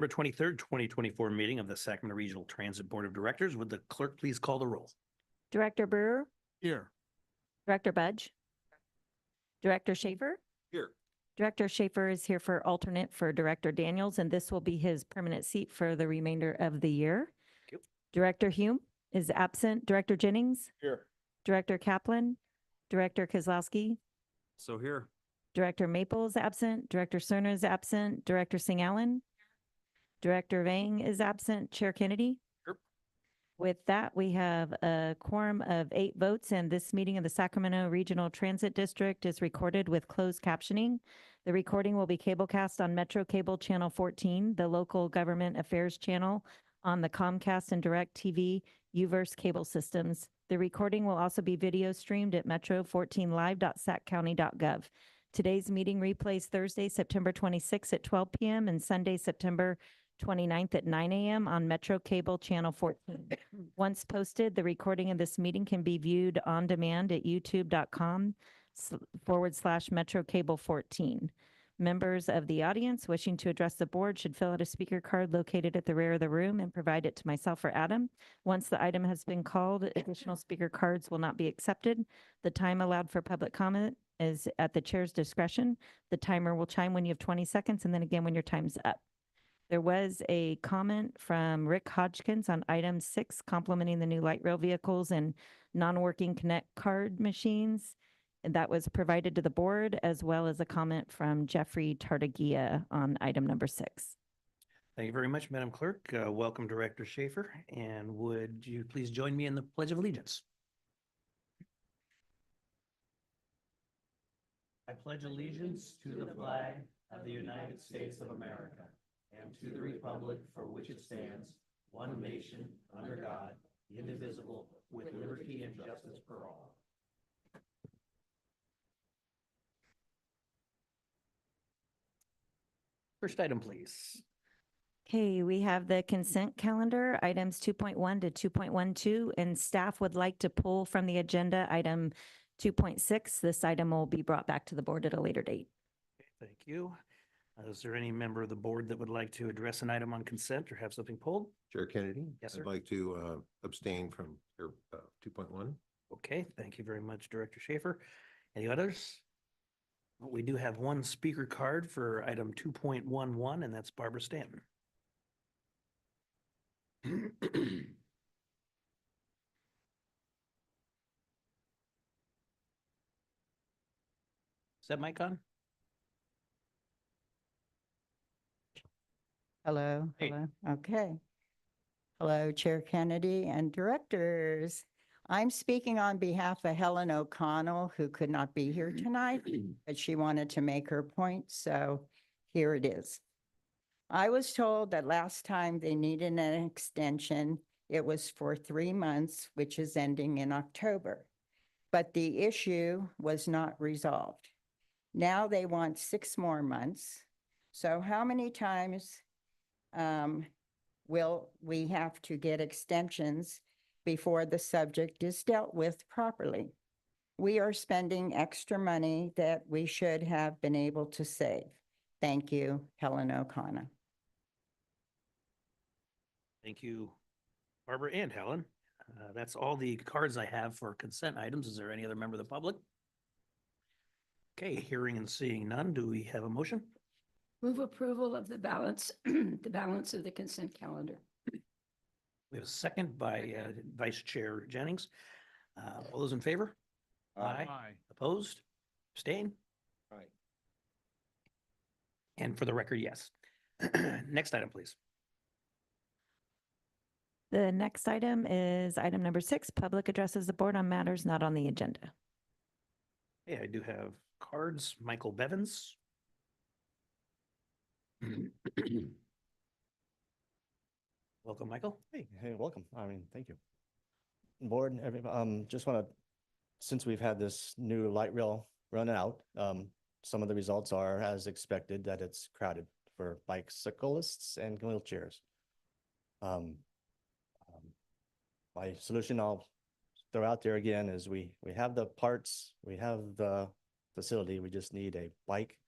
September 23rd, 2024 meeting of the Sacramento Regional Transit Board of Directors. Would the clerk please call the roll? Director Brewer, Here. Director Budge, Director Schaefer. Here. Director Schaefer is here for alternate for Director Daniels, and this will be his permanent seat for the remainder of the year. Thank you. Director Hume is absent. Director Jennings. Here. Director Kaplan. Director Kozlowski. So here. Director Maple is absent. Director Cerna is absent. Director Singh Allen. Director Vang is absent. Chair Kennedy. Here. With that, we have a quorum of 8 votes, and this meeting of the Sacramento Regional Transit District is recorded with closed captioning. The recording will be cablecast on Metro Cable Channel 14, the local government affairs channel on the Comcast and DirecTV UVerse cable systems. The recording will also be video streamed at metro14live.saccounty.gov. Today's meeting replays Thursday, September 26th at 12 p.m. and Sunday, September 29th at 9 a.m. on Metro Cable Channel 14. Once posted, the recording of this meeting can be viewed on demand at youtube.com/Metro Cable 14. Members of the audience wishing to address the board should fill out a speaker card located at the rear of the room and provide it to myself or Adam. Once the item has been called, additional speaker cards will not be accepted. The time allowed for public comment is at the chair's discretion. The timer will chime when you have 20 seconds and then again when your time's up. There was a comment from Rick Hodgkins on item 6, complimenting the new light rail vehicles and non-working Connect card machines. And that was provided to the board, as well as a comment from Jeffrey Tartagia on item number 6. Thank you very much, Madam Clerk. Welcome, Director Schaefer. And would you please join me in the Pledge of Allegiance? I pledge allegiance to the flag of the United States of America and to the republic for which it stands, one nation, under God, indivisible, with liberty and justice for all. First item, please. Okay, we have the consent calendar, items 2.1 to 2.12, and staff would like to pull from the agenda item 2.6. This item will be brought back to the board at a later date. Okay, thank you. Is there any member of the board that would like to address an item on consent or have something pulled? Chair Kennedy? Yes, sir. I'd like to abstain from your 2.1. Okay, thank you very much, Director Schaefer. Any others? We do have one speaker card for item 2.11, and that's Barbara Stanton. Is that mic on? Hello, Hey. hello. Okay. Hello, Chair Kennedy and directors. I'm speaking on behalf of Helen O'Connell, who could not be here tonight, but she wanted to make her point, so here it is. I was told that last time they needed an extension, it was for 3 months, which is ending in October. But the issue was not resolved. Now they want 6 more months. So how many times will we have to get extensions before the subject is dealt with properly? We are spending extra money that we should have been able to save. Thank you, Helen O'Connor. Thank you, Barbara and Helen. That's all the cards I have for consent items. Is there any other member of the public? Okay, hearing and seeing none, do we have a motion? Move approval of the balance, the balance of the consent calendar. We have a second by Vice Chair Jennings. All those in favor? Aye. Opposed? Abstain? Aye. And for the record, yes. Next item, please. The next item is item number 6, public addresses the board on matters not on the agenda. Hey, I do have cards. Michael Bevins. Welcome, Michael. Hey, welcome. Thank you. Board, just want to, since we've had this new light rail run out, some of the results are as expected that it's crowded for bicyclists and wheelchairs. My solution I'll throw out there again is we have the parts, we have the facility, we just need a bike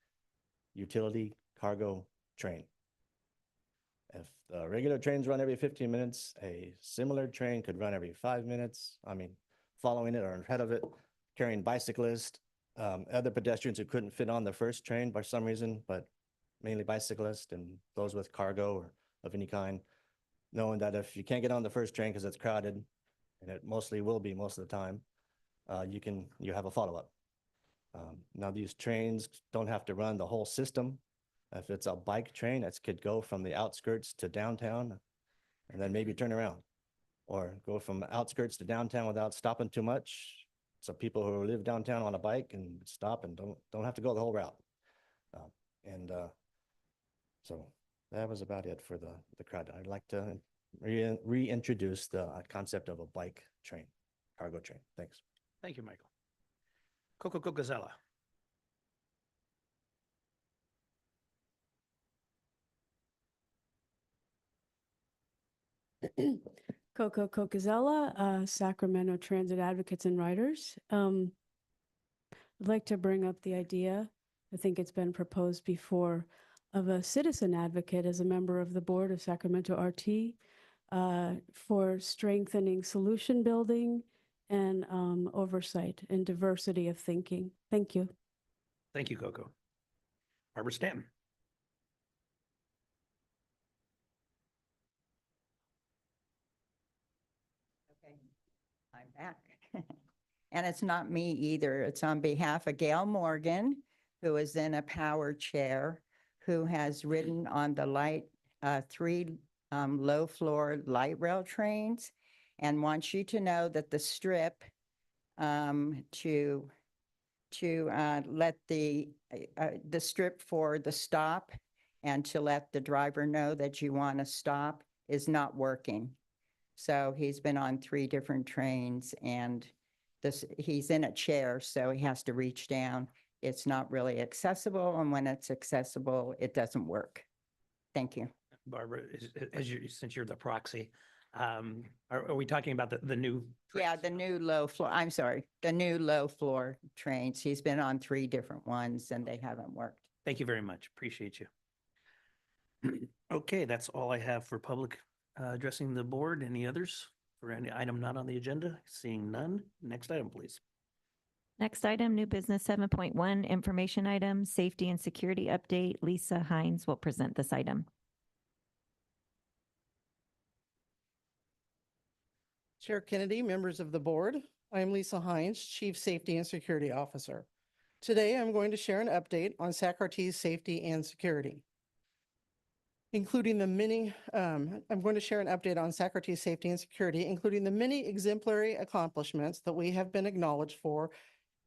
utility cargo train. If the regular trains run every 15 minutes, a similar train could run every 5 minutes. I mean, following it or ahead of it, carrying bicyclists, other pedestrians who couldn't fit on the first train by some reason, but mainly bicyclists and those with cargo or of any kind, knowing that if you can't get on the first train because it's crowded, and it mostly will be most of the time, you have a follow-up. Now these trains don't have to run the whole system. If it's a bike train, it could go from the outskirts to downtown and then maybe turn around, or go from outskirts to downtown without stopping too much. So people who live downtown on a bike and stop and don't have to go the whole route. So that was about it for the crowd. I'd like to reintroduce the concept of a bike train, cargo train. Thanks. Thank you, Michael. Coco Gazella. Coco Cocazella, Sacramento Transit Advocates and Writers. I'd like to bring up the idea, I think it's been proposed before, of a citizen advocate as a member of the board of Sacramento RT for strengthening solution building and oversight and diversity of thinking. Thank you. Thank you, Coco. Barbara Stanton. Okay, I'm back. And it's not me either. It's on behalf of Gail Morgan, who is in a power chair, who has ridden on the three low floor light rail trains, and wants you to know that the strip to let the strip for the stop and to let the driver know that you want to stop is not working. So he's been on 3 different trains, and he's in a chair, so he has to reach down. It's not really accessible, and when it's accessible, it doesn't work. Thank you. Barbara, since you're the proxy, are we talking about the new? Yeah, the new low floor, I'm sorry, the new low floor trains. He's been on 3 different ones and they haven't worked. Thank you very much. Appreciate you. Okay, that's all I have for public addressing the board. Any others for any item not on the agenda? Seeing none. Next item, please. Next item, new business 7.1, information item, safety and security update. Lisa Hines will present this item. Chair Kennedy, members of the board, I am Lisa Hines, Chief Safety and Security Officer. Today, I'm going to share an update on SAC-RT's safety and security, including the many, I'm going to share an update on SAC-RT's safety and security, including the many exemplary accomplishments that we have been acknowledged for,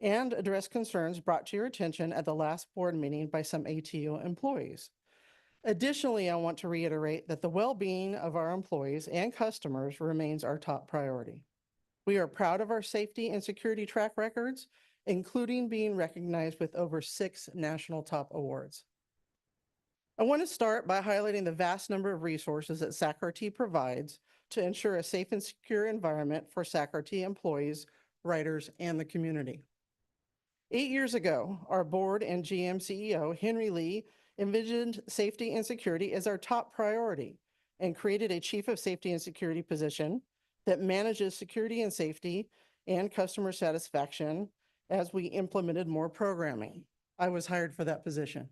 and address concerns brought to your attention at the last board meeting by some ATO employees. Additionally, I want to reiterate that the well-being of our employees and customers remains our top priority. We are proud of our safety and security track records, including being recognized with over 6 national top awards. I want to start by highlighting the vast number of resources that SAC-RT provides to ensure a safe and secure environment for SAC-RT employees, writers, and the community. 8 years ago, our board and GM CEO, Henry Lee, envisioned safety and security as our top priority and created a chief of safety and security position that manages security and safety and customer satisfaction as we implemented more programming. I was hired for that position.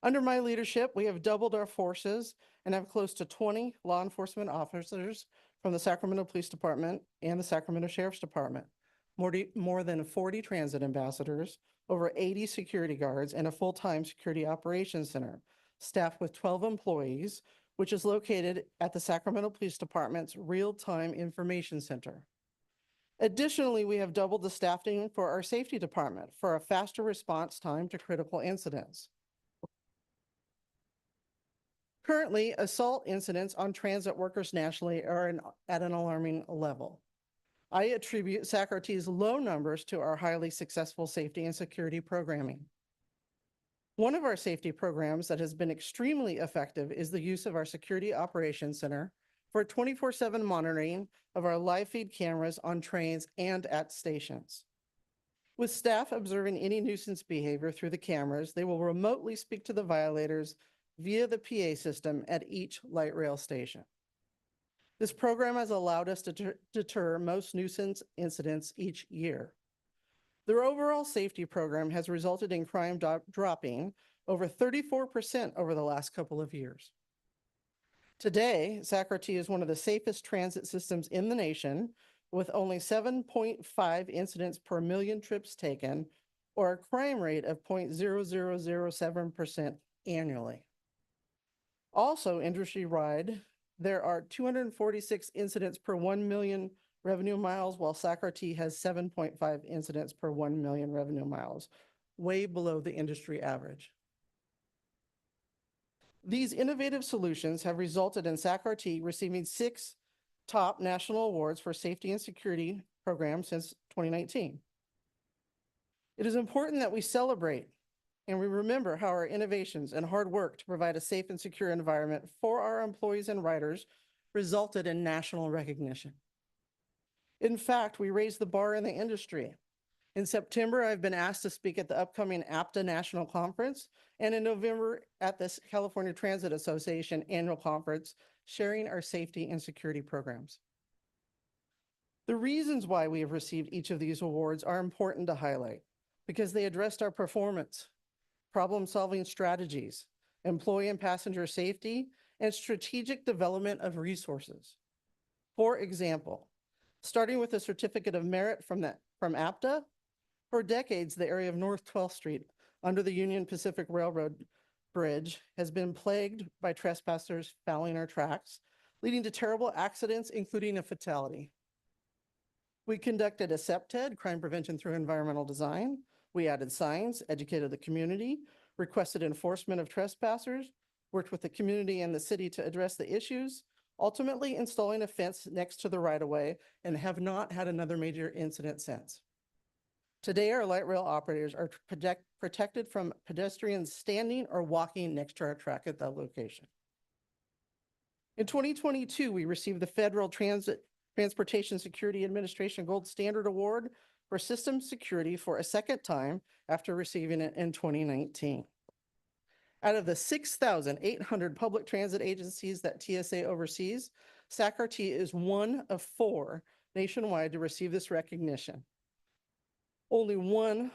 Under my leadership, we have doubled our forces and have close to 20 law enforcement officers from the Sacramento Police Department and the Sacramento Sheriff's Department, more than 40 transit ambassadors, over 80 security guards, and a full-time security operations center, staffed with 12 employees, which is located at the Sacramento Police Department's real-time information center. Additionally, we have doubled the staffing for our safety department for a faster response time to critical incidents. Currently, assault incidents on transit workers nationally are at an alarming level. I attribute SAC-RT's low numbers to our highly successful safety and security programming. One of our safety programs that has been extremely effective is the use of our Security Operations Center for 24/7 monitoring of our live feed cameras on trains and at stations. With staff observing any nuisance behavior through the cameras, they will remotely speak to the violators via the PA system at each light rail station. This program has allowed us to deter most nuisance incidents each year. Their overall safety program has resulted in crime dropping over 34% over the last couple of years. Today, Sacramento is one of the safest transit systems in the nation, with only 7.5 incidents per million trips taken, or a crime rate of 0.0007% annually. Also, industry-wide, there are 246 incidents per 1 million revenue miles, while Sacramento has 7.5 incidents per 1 million revenue miles, way below the industry average. These innovative solutions have resulted in Sacramento receiving 6 top national awards for safety and security programs since 2019. It is important that we celebrate and we remember how our innovations and hard work to provide a safe and secure environment for our employees and riders resulted in national recognition. In fact, we raised the bar in the industry. In September, I've been asked to speak at the upcoming APTA National Conference, and in November at the California Transit Association Annual Conference, sharing our safety and security programs. The reasons why we have received each of these awards are important to highlight because they addressed our performance, problem-solving strategies, employee and passenger safety, and strategic development of resources. For example, starting with a certificate of merit from APTA, for decades, the area of North 12th Street under the Union Pacific Railroad Bridge has been plagued by trespassers fouling our tracks, leading to terrible accidents, including a fatality. We conducted a CPTED, crime prevention through environmental design. We added signs, educated the community, requested enforcement of trespassers, worked with the community and the city to address the issues, ultimately installing a fence next to the right-of-way, and have not had another major incident since. Today, our light rail operators are protected from pedestrians standing or walking next to our track at that location. In 2022, we received the Federal Transportation Security Administration Gold Standard Award for System Security for a second time after receiving it in 2019. Out of the 6,800 public transit agencies that TSA oversees, Sacramento is one of 4 nationwide to receive this recognition. Only one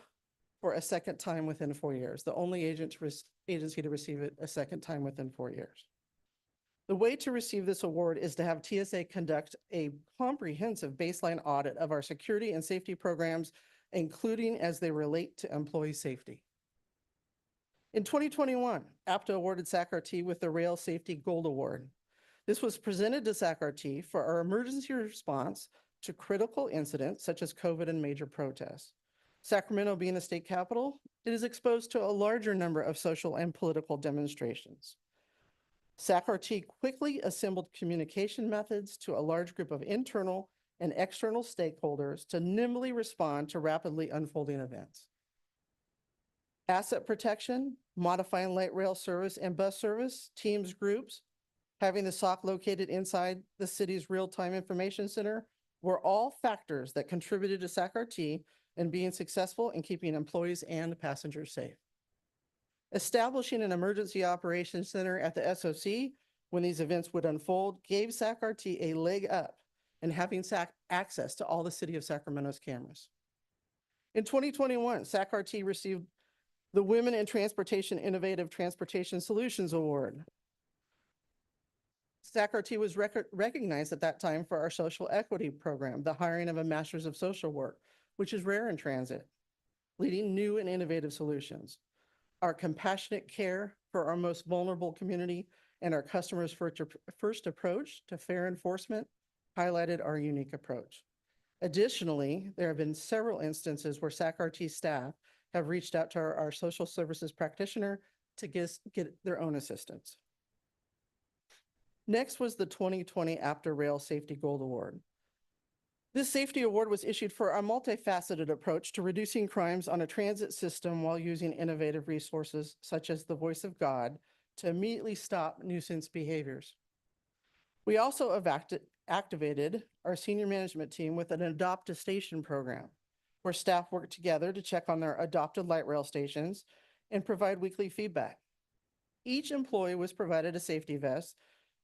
for a second time within 4 years, the only agency to receive it a second time within 4 years. The way to receive this award is to have TSA conduct a comprehensive baseline audit of our security and safety programs, including as they relate to employee safety. In 2021, APTA awarded Sacramento with the Rail Safety Gold Award. This was presented to Sacramento for our emergency response to critical incidents such as COVID and major protests. Sacramento being the state capital, it is exposed to a larger number of social and political demonstrations. Sacramento quickly assembled communication methods to a large group of internal and external stakeholders to nimbly respond to rapidly unfolding events. Asset protection, modifying light rail service and bus service, teams groups, having the SOC located inside the city's real-time information center were all factors that contributed to Sacramento and being successful in keeping employees and passengers safe. Establishing an emergency operations center at the SOC when these events would unfold gave Sacramento a leg up in having access to all the city of Sacramento's cameras. In 2021, Sacramento received the Women in Transportation Innovative Transportation Solutions Award. Sacramento was recognized at that time for our social equity program, the hiring of a master's of social work, which is rare in transit, leading new and innovative solutions. Our compassionate care for our most vulnerable community and our customers' first approach to fair enforcement highlighted our unique approach. Additionally, there have been several instances where Sacramento staff have reached out to our social services practitioner to get their own assistance. Next was the 2020 APTA Rail Safety Gold Award. This safety award was issued for our multifaceted approach to reducing crimes on a transit system while using innovative resources such as the voice of God to immediately stop nuisance behaviors. We also activated our senior management team with an Adopt a Station program, where staff work together to check on their adopted light rail stations and provide weekly feedback. Each employee was provided a safety vest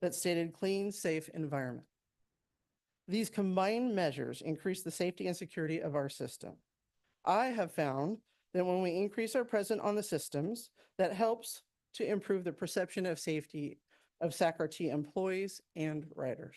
that stated clean, safe environment. These combined measures increase the safety and security of our system. I have found that when we increase our presence on the systems, that helps to improve the perception of safety of SACRT employees and riders.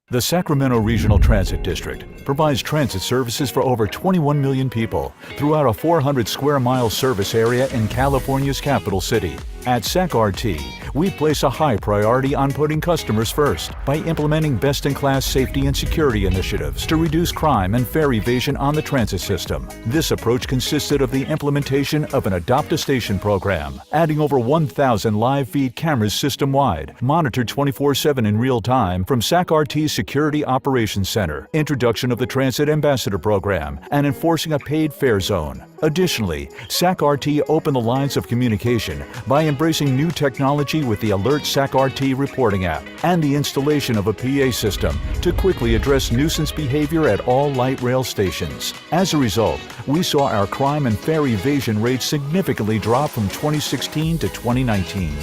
The Sacramento Regional Transit District provides transit services for over 21 million people throughout a 400 square mile service area in California's capital city. At SacRT, we place a high priority on putting customers first by implementing best-in-class safety and security initiatives to reduce crime and fare evasion on the transit system. This approach consisted of the implementation of an Adopt a Station program, adding over 1,000 live feed cameras system-wide, monitored 24/7 in real time from SacRT's Security Operations Center, introduction of the Transit Ambassador Program, and enforcing a paid fare zone. Additionally, SacRT opened the lines of communication by embracing new technology with the Alert SacRT reporting app and the installation of a PA system to quickly address nuisance behavior at all light rail stations. As a result, we saw our crime and fare evasion rates significantly drop from 2016 to 2019.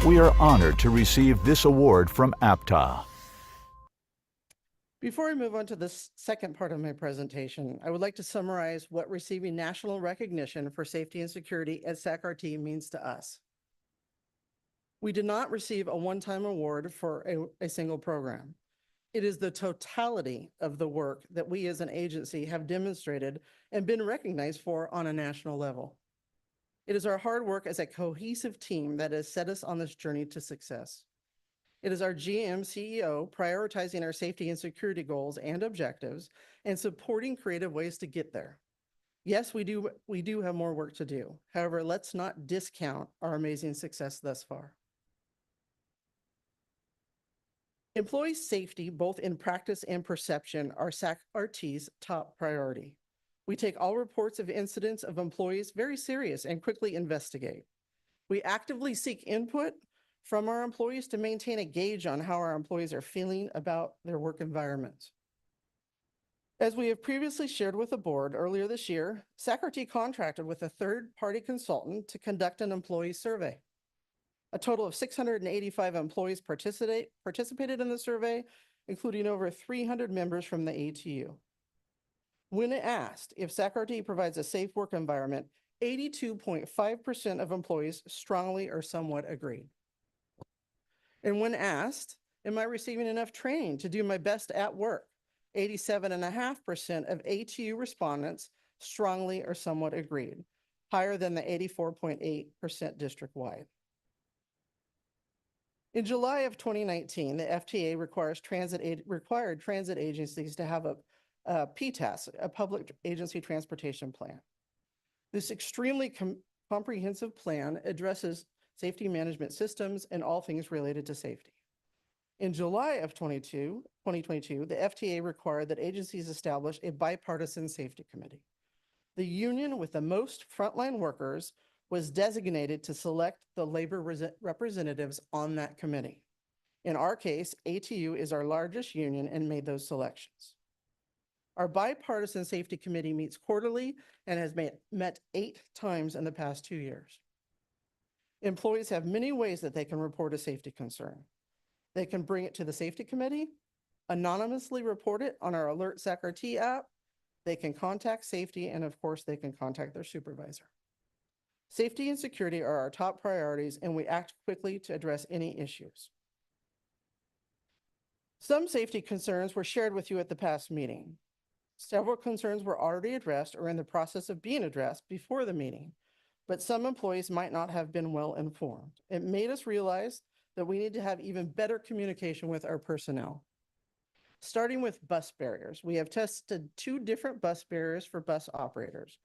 We are honored to receive this award from APTA. Before I move on to the second part of my presentation, I would like to summarize what receiving national recognition for safety and security at SacRT means to us. We did not receive a one-time award for a single program. It is the totality of the work that we as an agency have demonstrated and been recognized for on a national level. It is our hard work as a cohesive team that has set us on this journey to success. It is our GM CEO prioritizing our safety and security goals and objectives and supporting creative ways to get there. Yes, we do have more work to do. However, let's not discount our amazing success thus far. Employee safety, both in practice and perception, are SacRT's top priority. We take all reports of incidents of employees very serious and quickly investigate. We actively seek input from our employees to maintain a gauge on how our employees are feeling about their work environments. As we have previously shared with the board earlier this year, SacRT contracted with a third-party consultant to conduct an employee survey. A total of 685 employees participated in the survey, including over 300 members from the ATU. When asked if SacRT provides a safe work environment, 82.5% of employees strongly or somewhat agreed. And when asked, am I receiving enough training to do my best at work? 87.5% of ATU respondents strongly or somewhat agreed, higher than the 84.8% district-wide. In July of 2019, the FTA required transit agencies to have a PTAS, a public agency transportation plan. This extremely comprehensive plan addresses safety management systems and all things related to safety. In July of 2022, the FTA required that agencies establish a bipartisan safety committee. The union with the most frontline workers was designated to select the labor representatives on that committee. In our case, ATU is our largest union and made those selections. Our bipartisan safety committee meets quarterly and has met 8 times in the past 2 years. Employees have many ways that they can report a safety concern. They can bring it to the safety committee, anonymously report it on our Alert SacRT app, they can contact safety, and of course, they can contact their supervisor. Safety and security are our top priorities, and we act quickly to address any issues. Some safety concerns were shared with you at the past meeting. Several concerns were already addressed or in the process of being addressed before the meeting, but some employees might not have been well informed. It made us realize that we need to have even better communication with our personnel. Starting with bus barriers, we have tested 2 different bus barriers for bus operators.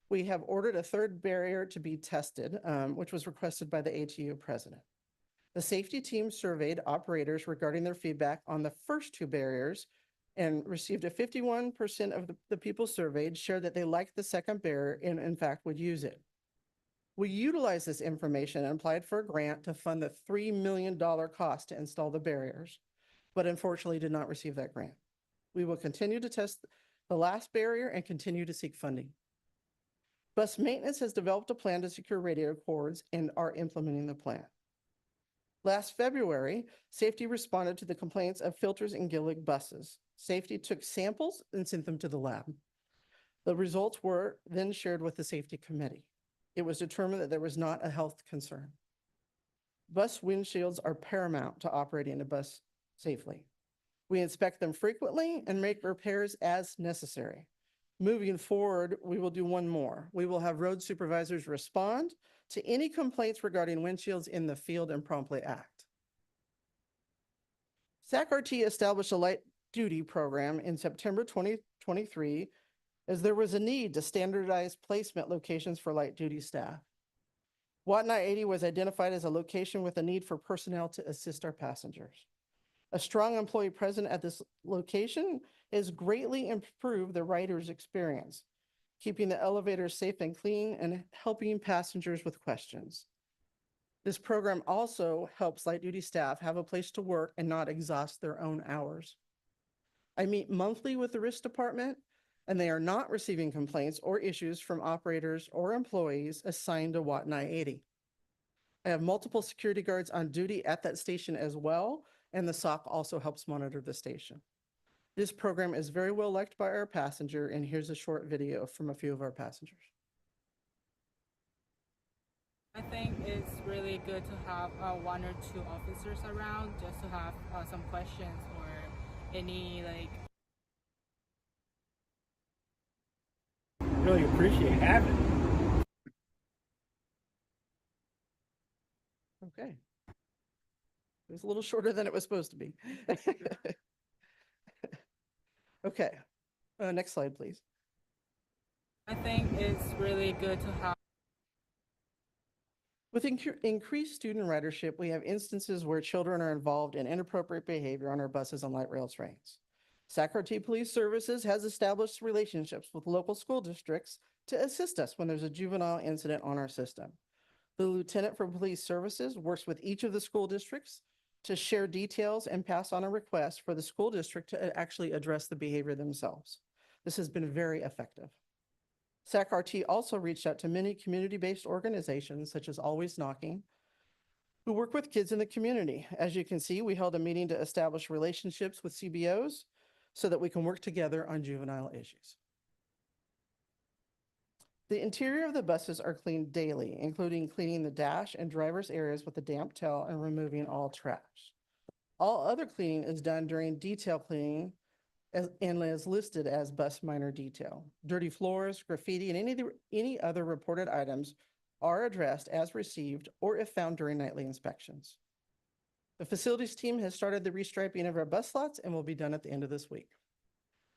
We have ordered a third barrier to be tested, which was requested by the ATU president. The safety team surveyed operators regarding their feedback on the first 2 barriers and received a 51% of the people surveyed shared that they liked the second barrier and in fact would use it. We utilized this information and applied for a grant to fund the $3 million cost to install the barriers, but unfortunately did not receive that grant. We will continue to test the last barrier and continue to seek funding. Bus maintenance has developed a plan to secure radio cords and are implementing the plan. Last February, Safety responded to the complaints of filters in Gillig buses. Safety took samples and sent them to the lab. The results were then shared with the Safety Committee. It was determined that there was not a health concern. Bus windshields are paramount to operating a bus safely. We inspect them frequently and make repairs as necessary. Moving forward, we will do one more. We will have road supervisors respond to any complaints regarding windshields in the field and promptly act. SAC-RT established a light duty program in September 2023 as there was a need to standardize placement locations for light duty staff. Wattenai 80 was identified as a location with a need for personnel to assist our passengers. A strong employee present at this location has greatly improved the rider's experience, keeping the elevators safe and clean and helping passengers with questions. This program also helps light duty staff have a place to work and not exhaust their own hours. I meet monthly with the risk department, and they are not receiving complaints or issues from operators or employees assigned to Wattenai 80. I have multiple security guards on duty at that station as well, and the SOC also helps monitor the station. This program is very well liked by our passenger, and here's a short video from a few of our passengers. I think it's really good to have one or two officers around just to have some questions or any Really appreciate having it. Okay. It was a little shorter than it was supposed to be. Okay, next slide, please. I think it's really good to have. With increased student ridership, we have instances where children are involved in inappropriate behavior on our buses and light rail trains. SAC-RT Police Services has established relationships with local school districts to assist us when there's a juvenile incident on our system. The Lieutenant for Police Services works with each of the school districts to share details and pass on a request for the school district to actually address the behavior themselves. This has been very effective. SAC-RT also reached out to many community-based organizations such as Always Knocking, who work with kids in the community. As you can see, we held a meeting to establish relationships with CBOs so that we can work together on juvenile issues. The interior of the buses are cleaned daily, including cleaning the dash and driver's areas with a damp towel and removing all trash. All other cleaning is done during detail cleaning and is listed as bus minor detail. Dirty floors, graffiti, and any other reported items are addressed as received or if found during nightly inspections. The facilities team has started the restriping of our bus lots and will be done at the end of this week.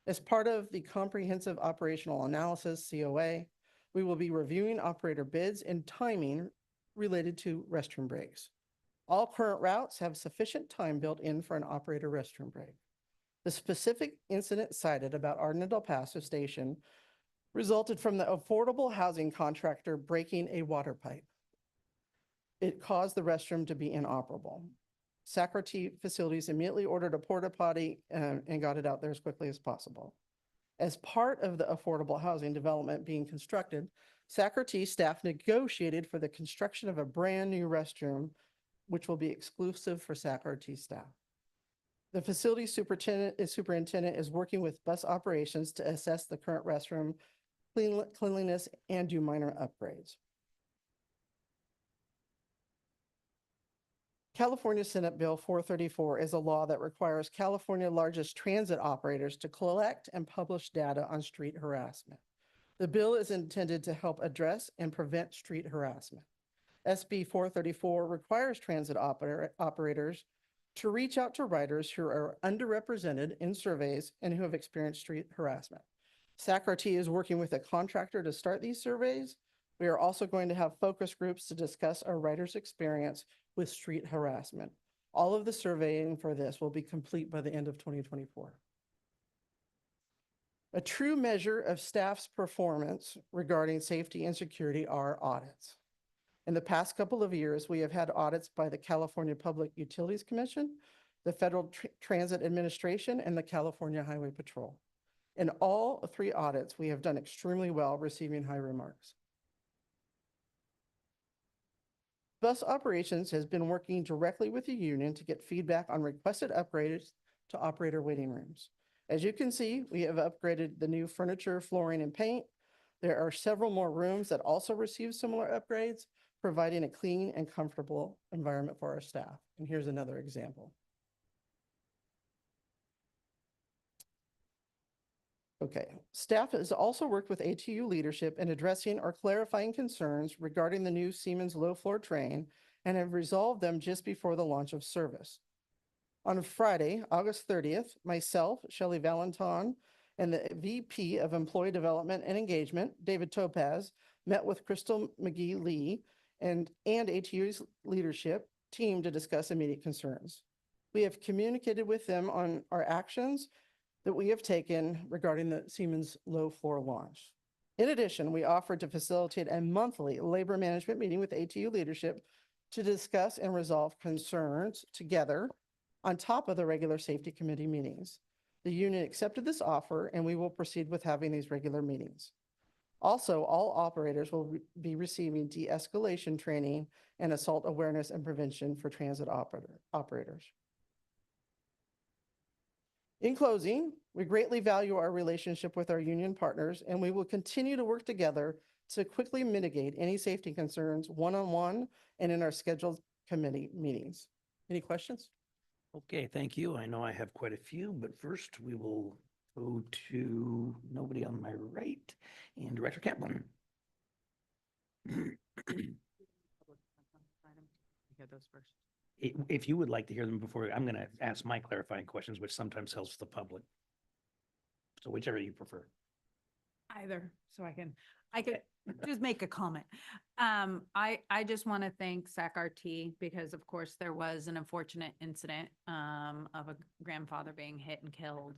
As part of the Comprehensive Operational Analysis, COA, we will be reviewing operator bids and timing related to restroom breaks. All current routes have sufficient time built in for an operator restroom break. The specific incident cited about Arden and El Paso Station resulted from the affordable housing contractor breaking a water pipe. It caused the restroom to be inoperable. SAC-RT facilities immediately ordered a porta potty and got it out there as quickly as possible. As part of the affordable housing development being constructed, SAC-RT staff negotiated for the construction of a brand new restroom, which will be exclusive for SAC-RT staff. The facility superintendent is working with bus operations to assess the current restroom cleanliness and do minor upgrades. California Senate Bill 434 is a law that requires California's largest transit operators to collect and publish data on street harassment. The bill is intended to help address and prevent street harassment. SB 434 requires transit operators to reach out to riders who are underrepresented in surveys and who have experienced street harassment. SAC-RT is working with a contractor to start these surveys. We are also going to have focus groups to discuss our riders' experience with street harassment. All of the surveying for this will be complete by the end of 2024. A true measure of staff's performance regarding safety and security are audits. In the past couple of years, we have had audits by the California Public Utilities Commission, the Federal Transit Administration, and the California Highway Patrol. In all three audits, we have done extremely well, receiving high remarks. Bus Operations has been working directly with the union to get feedback on requested upgrades to operator waiting rooms. As you can see, we have upgraded the new furniture, flooring, and paint. There are several more rooms that also receive similar upgrades, providing a clean and comfortable environment for our staff. And here's another example. Okay, staff has also worked with ATU leadership in addressing or clarifying concerns regarding the new Siemens low-floor train and have resolved them just before the launch of service. On Friday, August 30th, myself, Shelley Valentin, and the VP of Employee Development and Engagement, David Topaz, met with Crystal McGee Lee and ATU's leadership team to discuss immediate concerns. We have communicated with them on our actions that we have taken regarding the Siemens low floor launch. In addition, we offered to facilitate a monthly labor management meeting with ATU leadership to discuss and resolve concerns together on top of the regular safety committee meetings. The union accepted this offer and we will proceed with having these regular meetings. Also, all operators will be receiving de-escalation training and assault awareness and prevention for transit operators. In closing, we greatly value our relationship with our union partners, and we will continue to work together to quickly mitigate any safety concerns one-on-one and in our scheduled committee meetings. Any questions? Okay, thank you. I know I have quite a few, but first we will go to nobody on my right and Director Kaplan. Hear those first. If you would like to hear them before, I'm going to ask my clarifying questions, which sometimes helps the public. So whichever you prefer. Either, so I could just make a comment. I just want to thank SAC-RT because of course there was an unfortunate incident of a grandfather being hit and killed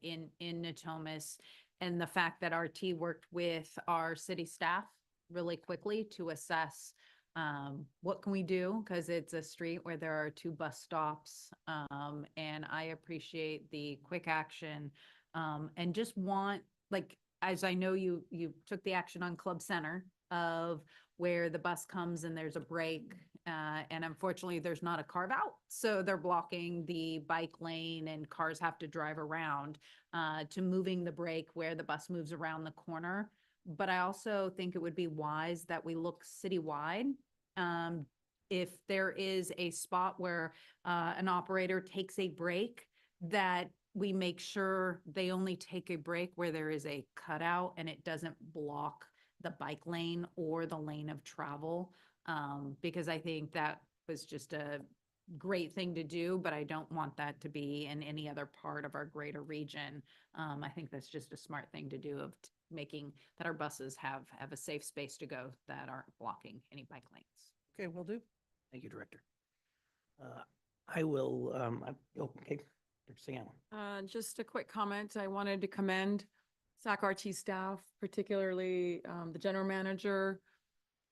in Natomas. And the fact that RT worked with our city staff really quickly to assess what can we do? Because it's a street where there are 2 bus stops. And I appreciate the quick action and just want, like, as I know you took the action on Club Center of where the bus comes and there's a break. And unfortunately, there's not a carve out. So they're blocking the bike lane and cars have to drive around to moving the break where the bus moves around the corner. But I also think it would be wise that we look citywide. If there is a spot where an operator takes a break, that we make sure they only take a break where there is a cutout and it doesn't block the bike lane or the lane of travel. Because I think that was just a great thing to do, but I don't want that to be in any other part of our greater region. I think that's just a smart thing to do of making that our buses have a safe space to go that aren't blocking any bike lanes. Okay, will do. Thank you, Director. I will, okay, Director Singh. Just a quick comment. I wanted to commend SAC-RT staff, particularly the general manager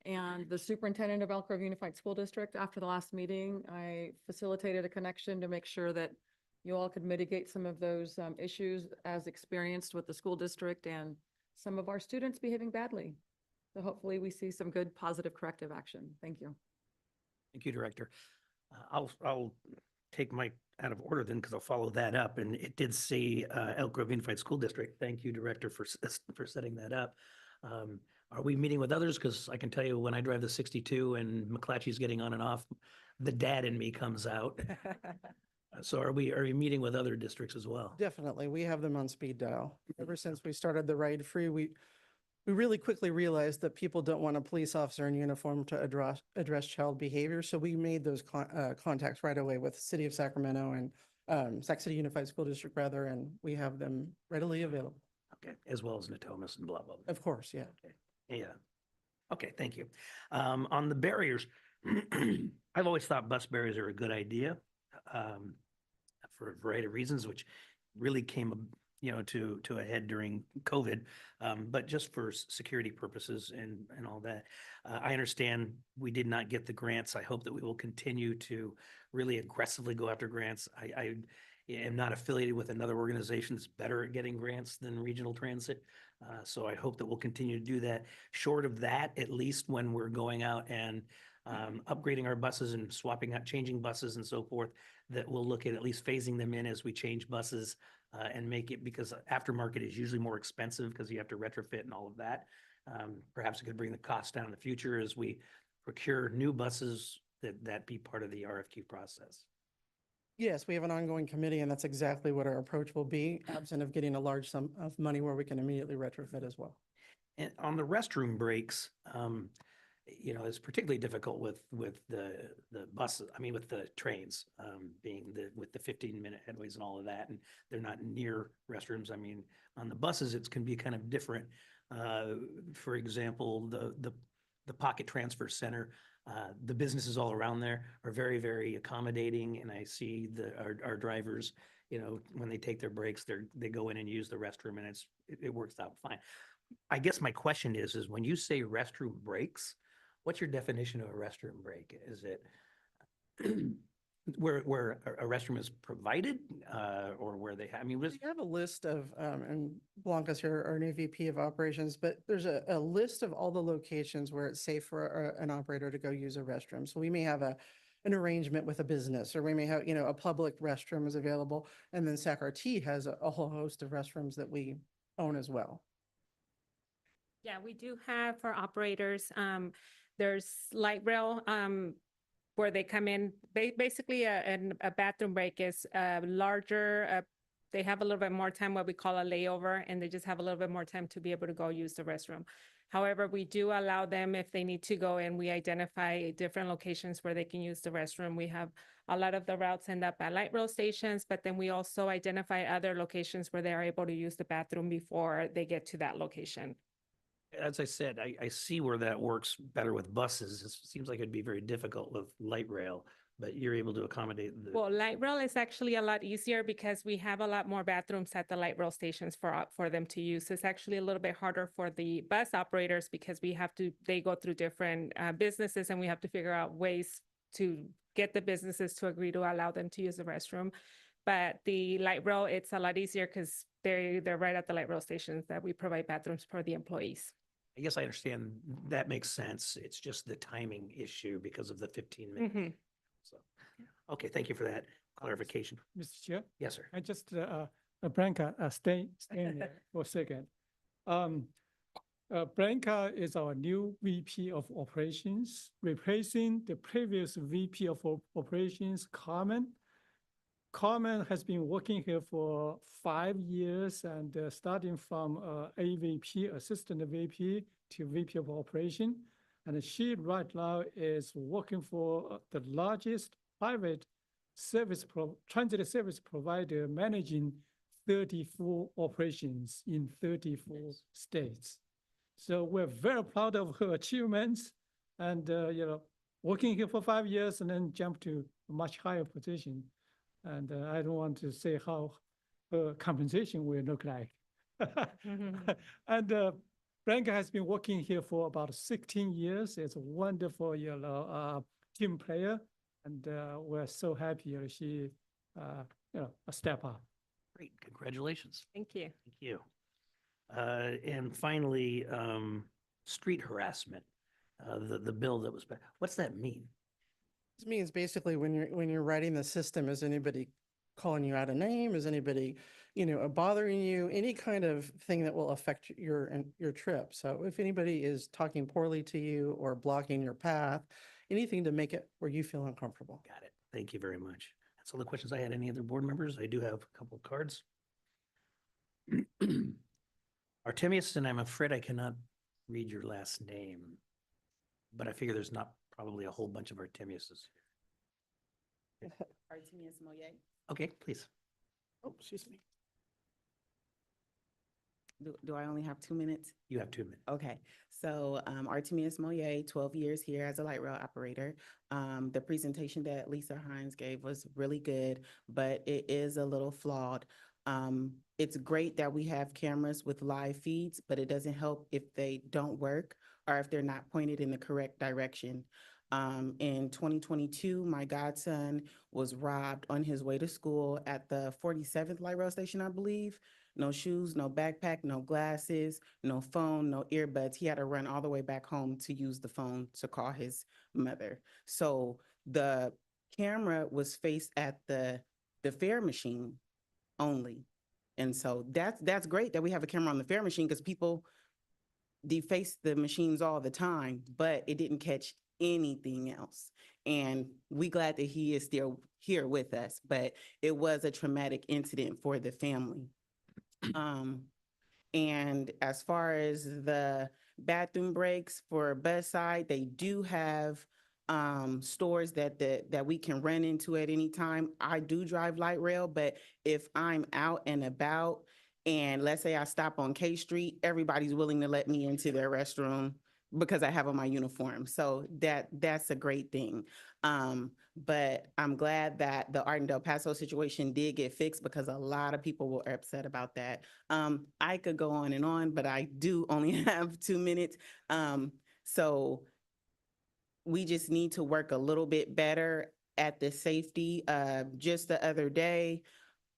and the superintendent of Elk Grove Unified School District. After the last meeting, I facilitated a connection to make sure that you all could mitigate some of those issues as experienced with the school district and some of our students behaving badly. So hopefully we see some good positive corrective action. Thank you. Thank you, Director. I'll take my out of order then because I'll follow that up. And it did say Elk Grove Unified School District. Thank you, Director, for setting that up. Are we meeting with others? Because I can tell you when I drive the 62 and McClatchy's getting on and off, the dad in me comes out. So are we meeting with other districts as well? Definitely. We have them on speed dial. Ever since we started the Ride Free, we really quickly realized that people don't want a police officer in uniform to address child behavior. So we made those contacts right away with the City of Sacramento and Sac City Unified School District rather, and we have them readily available. Okay, as well as Natomas and blah, blah, blah. Of course, yeah. Okay. Yeah. Okay, thank you. On the barriers, I've always thought bus barriers are a good idea for a variety of reasons, which really came, to a head during COVID. But just for security purposes and all that, I understand we did not get the grants. I hope that we will continue to really aggressively go after grants. I am not affiliated with another organization that's better at getting grants than Regional Transit. So I hope that we'll continue to do that. Short of that, at least when we're going out and upgrading our buses and swapping out, changing buses and so forth, that we'll look at least phasing them in as we change buses and make it, because aftermarket is usually more expensive because you have to retrofit and all of that. Perhaps it could bring the cost down in the future as we procure new buses, that be part of the RFQ process. Yes, we have an ongoing committee, and that's exactly what our approach will be, absent of getting a large sum of money where we can immediately retrofit as well. And on the restroom breaks, it's particularly difficult with the buses, with the trains, with the 15-minute headways and all of that, and they're not near restrooms. On the buses, it can be kind of different. For example, the Pocket Transfer Center, the businesses all around there are very, very accommodating, and I see our drivers, when they take their breaks, they go in and use the restroom, and it works out fine. I guess my question is when you say restroom breaks, what's your definition of a restroom break? Is it where a restroom is provided, or where they have, We have a list of, and Blanca's here, our new VP of operations, but there's a list of all the locations where it's safe for an operator to go use a restroom. So we may have an arrangement with a business, or we may have, a public restroom is available. And then SAC-RT has a whole host of restrooms that we own as well. Yeah, we do have for operators, there's light rail, where they come in, basically a bathroom break is larger, they have a little bit more time, what we call a layover, and they just have a little bit more time to be able to go use the restroom. However, we do allow them, if they need to go in, we identify different locations where they can use the restroom. We have a lot of the routes end up at light rail stations, but then we also identify other locations where they are able to use the bathroom before they get to that location. as I said, I see where that works better with buses. It seems like it'd be very difficult with light rail, but you're able to accommodate Well, light rail is actually a lot easier because we have a lot more bathrooms at the light rail stations for them to use. It's actually a little bit harder for the bus operators because they go through different businesses, and we have to figure out ways to get the businesses to agree to allow them to use the restroom. But the light rail, it's a lot easier because they're right at the light rail stations that we provide bathrooms for the employees. I guess I understand that makes sense. It's just the timing issue because of the 15 minutes. Mhm. So, okay, thank you for that clarification. Mr. Chair, Yes, sir. I just, Blanca, stay there for a second. Blanca is our new VP of Operations, replacing the previous VP of Operations, Carmen. Carmen has been working here for 5 years, and starting from AVP, Assistant VP, to VP of Operation. And she right now is working for the largest private transit service provider, managing 34 operations in 34 states. So we're very proud of her achievements, and working here for 5 years and then jump to a much higher position. And I don't want to say how her compensation will look like. And Blanca has been working here for about 16 years. It's a wonderful, team player, and we're so happy she, a step up. Great, congratulations. Thank you. Thank you. And finally, street harassment, the bill that was, what's that mean? This means basically when you're writing the system, is anybody calling you out a name? Is anybody, bothering you? Any kind of thing that will affect your trip. So if anybody is talking poorly to you or blocking your path, anything to make it where you feel uncomfortable. Got it. Thank you very much. That's all the questions I had. Any other board members? I do have a couple of cards. Artemius, and I'm afraid I cannot read your last name, but I figure there's not probably a whole bunch of Artemiuses. Artemius Moye. Okay, please. Oh, excuse me. Do I only have 2 minutes? You have 2 minutes. Okay, so Artemius Moye, 12 years here as a light rail operator. The presentation that Lisa Hines gave was really good, but it is a little flawed. It's great that we have cameras with live feeds, but it doesn't help if they don't work or if they're not pointed in the correct direction. In 2022, my godson was robbed on his way to school at the 47th light rail station, I believe. no shoes, no backpack, no glasses, no phone, no earbuds. He had to run all the way back home to use the phone to call his mother. So the camera was faced at the fare machine only. And so that's great that we have a camera on the fare machine because people deface the machines all the time, but it didn't catch anything else. And we glad that he is still here with us, but it was a traumatic incident for the family. And as far as the bathroom breaks for bus side, they do have stores that we can run into at any time. I do drive light rail, but if I'm out and about and let's say I stop on K Street, everybody's willing to let me into their restroom because I have on my uniform. So that's a great thing. But I'm glad that the Art and Del Paso situation did get fixed because a lot of people were upset about that. I could go on, but I do only have 2 minutes. So we just need to work a little bit better at the safety. Just the other day,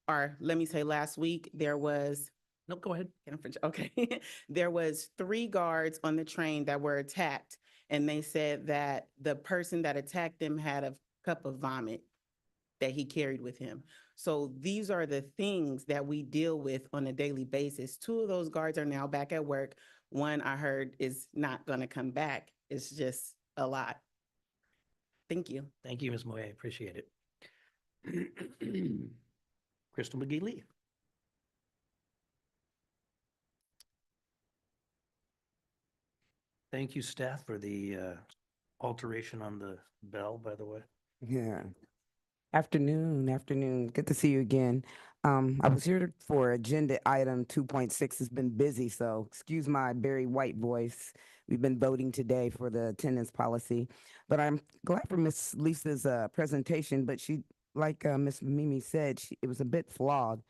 or let me say last week, there was, No, go ahead. okay, there was 3 guards on the train that were attacked. And they said that the person that attacked them had a cup of vomit that he carried with him. So these are the things that we deal with on a daily basis. 2 of those guards are now back at work. One I heard is not gonna come back. It's just a lot. Thank you. Thank you, Ms. Moye. I appreciate it. Crystal McGee Lee. Thank you, staff, for the alteration on the bell, by the way. Yeah. Afternoon. Good to see you again. I was here for agenda item 2.6. It's been busy, so excuse my very white voice. We've been voting today for the attendance policy, but I'm glad for Miss Lisa's presentation. But she, like Miss Mimi said, it was a bit flawed,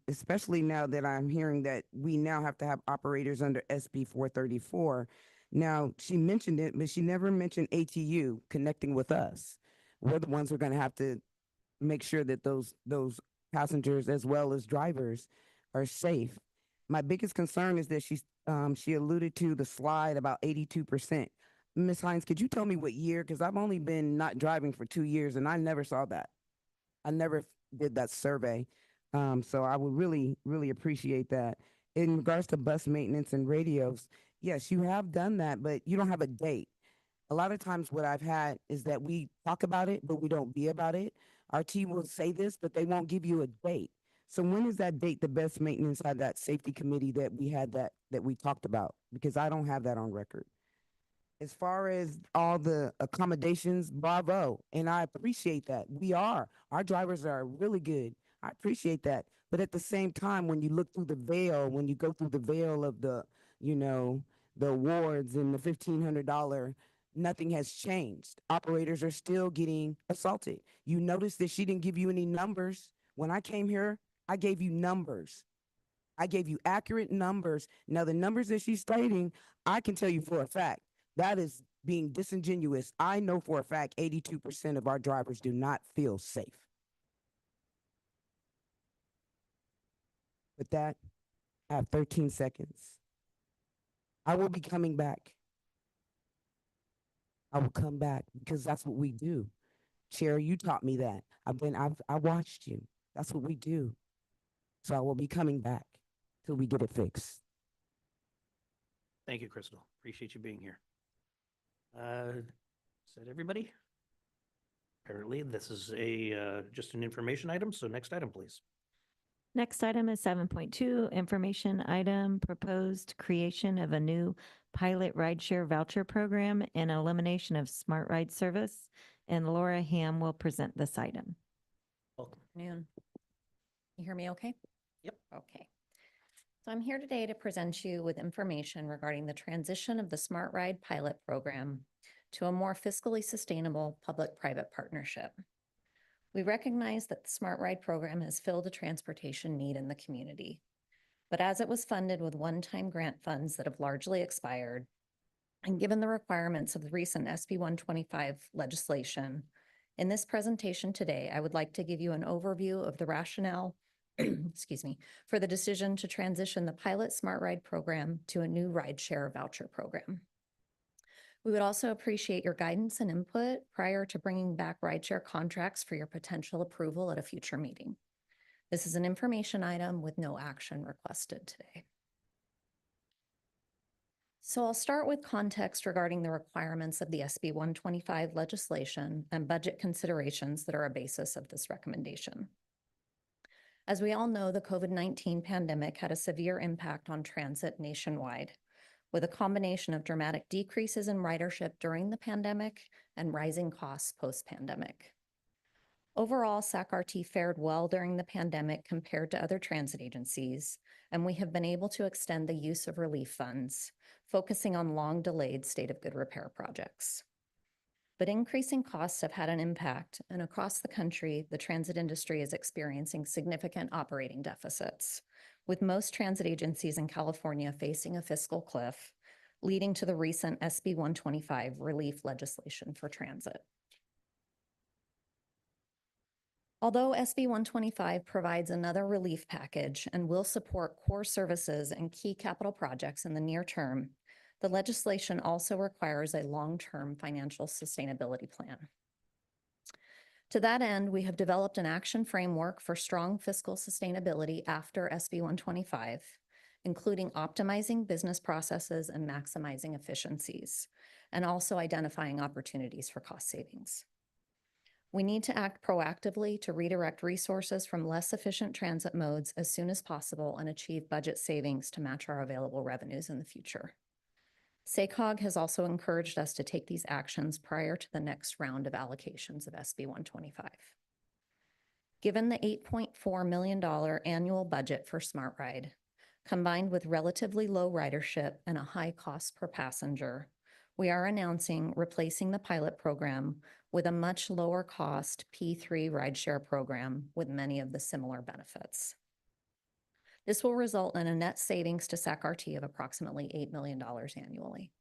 especially now that I'm hearing that we now have to have operators under SB 434. Now, she mentioned it, but she never mentioned ATU connecting with us. We're the ones who are going to have to make sure that those passengers as well as drivers are safe. My biggest concern is that she alluded to the slide about 82%. Ms. Hines, could you tell me what year? Because I've only been not driving for 2 years and I never saw that. I never did that survey. So I would really, really appreciate that. In regards to bus maintenance and radios, yes, you have done that, but you don't have a date. A lot of times what I've had is that we talk about it, but we don't be about it. Our team will say this, but they won't give you a date. So when is that date the best maintenance had that safety committee that we had that we talked about? Because I don't have that on record. As far as all the accommodations, bravo. And I appreciate that. Our drivers are really good. I appreciate that. But at the same time, when you look through the veil, when you go through the veil of the awards and the $1,500, nothing has changed. Operators are still getting assaulted. You notice that she didn't give you any numbers. When I came here, I gave you numbers. I gave you accurate numbers. Now, the numbers that she's stating, I can tell you for a fact, that is being disingenuous. I know for a fact 82% of our drivers do not feel safe. With that, I have 13 seconds. I will be coming back. I will come back because that's what we do. Chair, you taught me that. I watched you. That's what we do. So I will be coming back till we get it fixed. Thank you, Crystal. Appreciate you being here. Is that everybody? Apparently, this is just an information item. So next item, please. Next item is 7.2, information item, proposed creation of a new pilot rideshare voucher program and elimination of smart ride service. And Laura Ham will present this item. Welcome. Noon. You hear me okay? Yep. Okay. So I'm here today to present you with information regarding the transition of the Smart Ride pilot program to a more fiscally sustainable public-private partnership. We recognize that the Smart Ride program has filled a transportation need in the community. But as it was funded with one-time grant funds that have largely expired, and given the requirements of the recent SB 125 legislation, in this presentation today, I would like to give you an overview of the rationale excuse me, for the decision to transition the pilot Smart Ride program to a new rideshare voucher program. We would also appreciate your guidance and input prior to bringing back rideshare contracts for your potential approval at a future meeting. This is an information item with no action requested today. So I'll start with context regarding the requirements of the SB 125 legislation and budget considerations that are a basis of this recommendation. As we all know, the COVID-19 pandemic had a severe impact on transit nationwide, with a combination of dramatic decreases in ridership during the pandemic and rising costs post-pandemic. Overall, SAC-RT fared well during the pandemic compared to other transit agencies, and we have been able to extend the use of relief funds, focusing on long-delayed state of good repair projects. But increasing costs have had an impact, and across the country, the transit industry is experiencing significant operating deficits, with most transit agencies in California facing a fiscal cliff, leading to the recent SB 125 relief legislation for transit. Although SB 125 provides another relief package and will support core services and key capital projects in the near term, the legislation also requires a long-term financial sustainability plan. To that end, we have developed an action framework for strong fiscal sustainability after SB 125, including optimizing business processes and maximizing efficiencies, and also identifying opportunities for cost savings. We need to act proactively to redirect resources from less efficient transit modes as soon as possible and achieve budget savings to match our available revenues in the future. SACOG has also encouraged us to take these actions prior to the next round of allocations of SB 125. Given the $8.4 million annual budget for Smart Ride, combined with relatively low ridership and a high cost per passenger, we are announcing replacing the pilot program with a much lower cost P3 rideshare program with many of the similar benefits. This will result in a net savings to SAC-RT of approximately $8 million annually.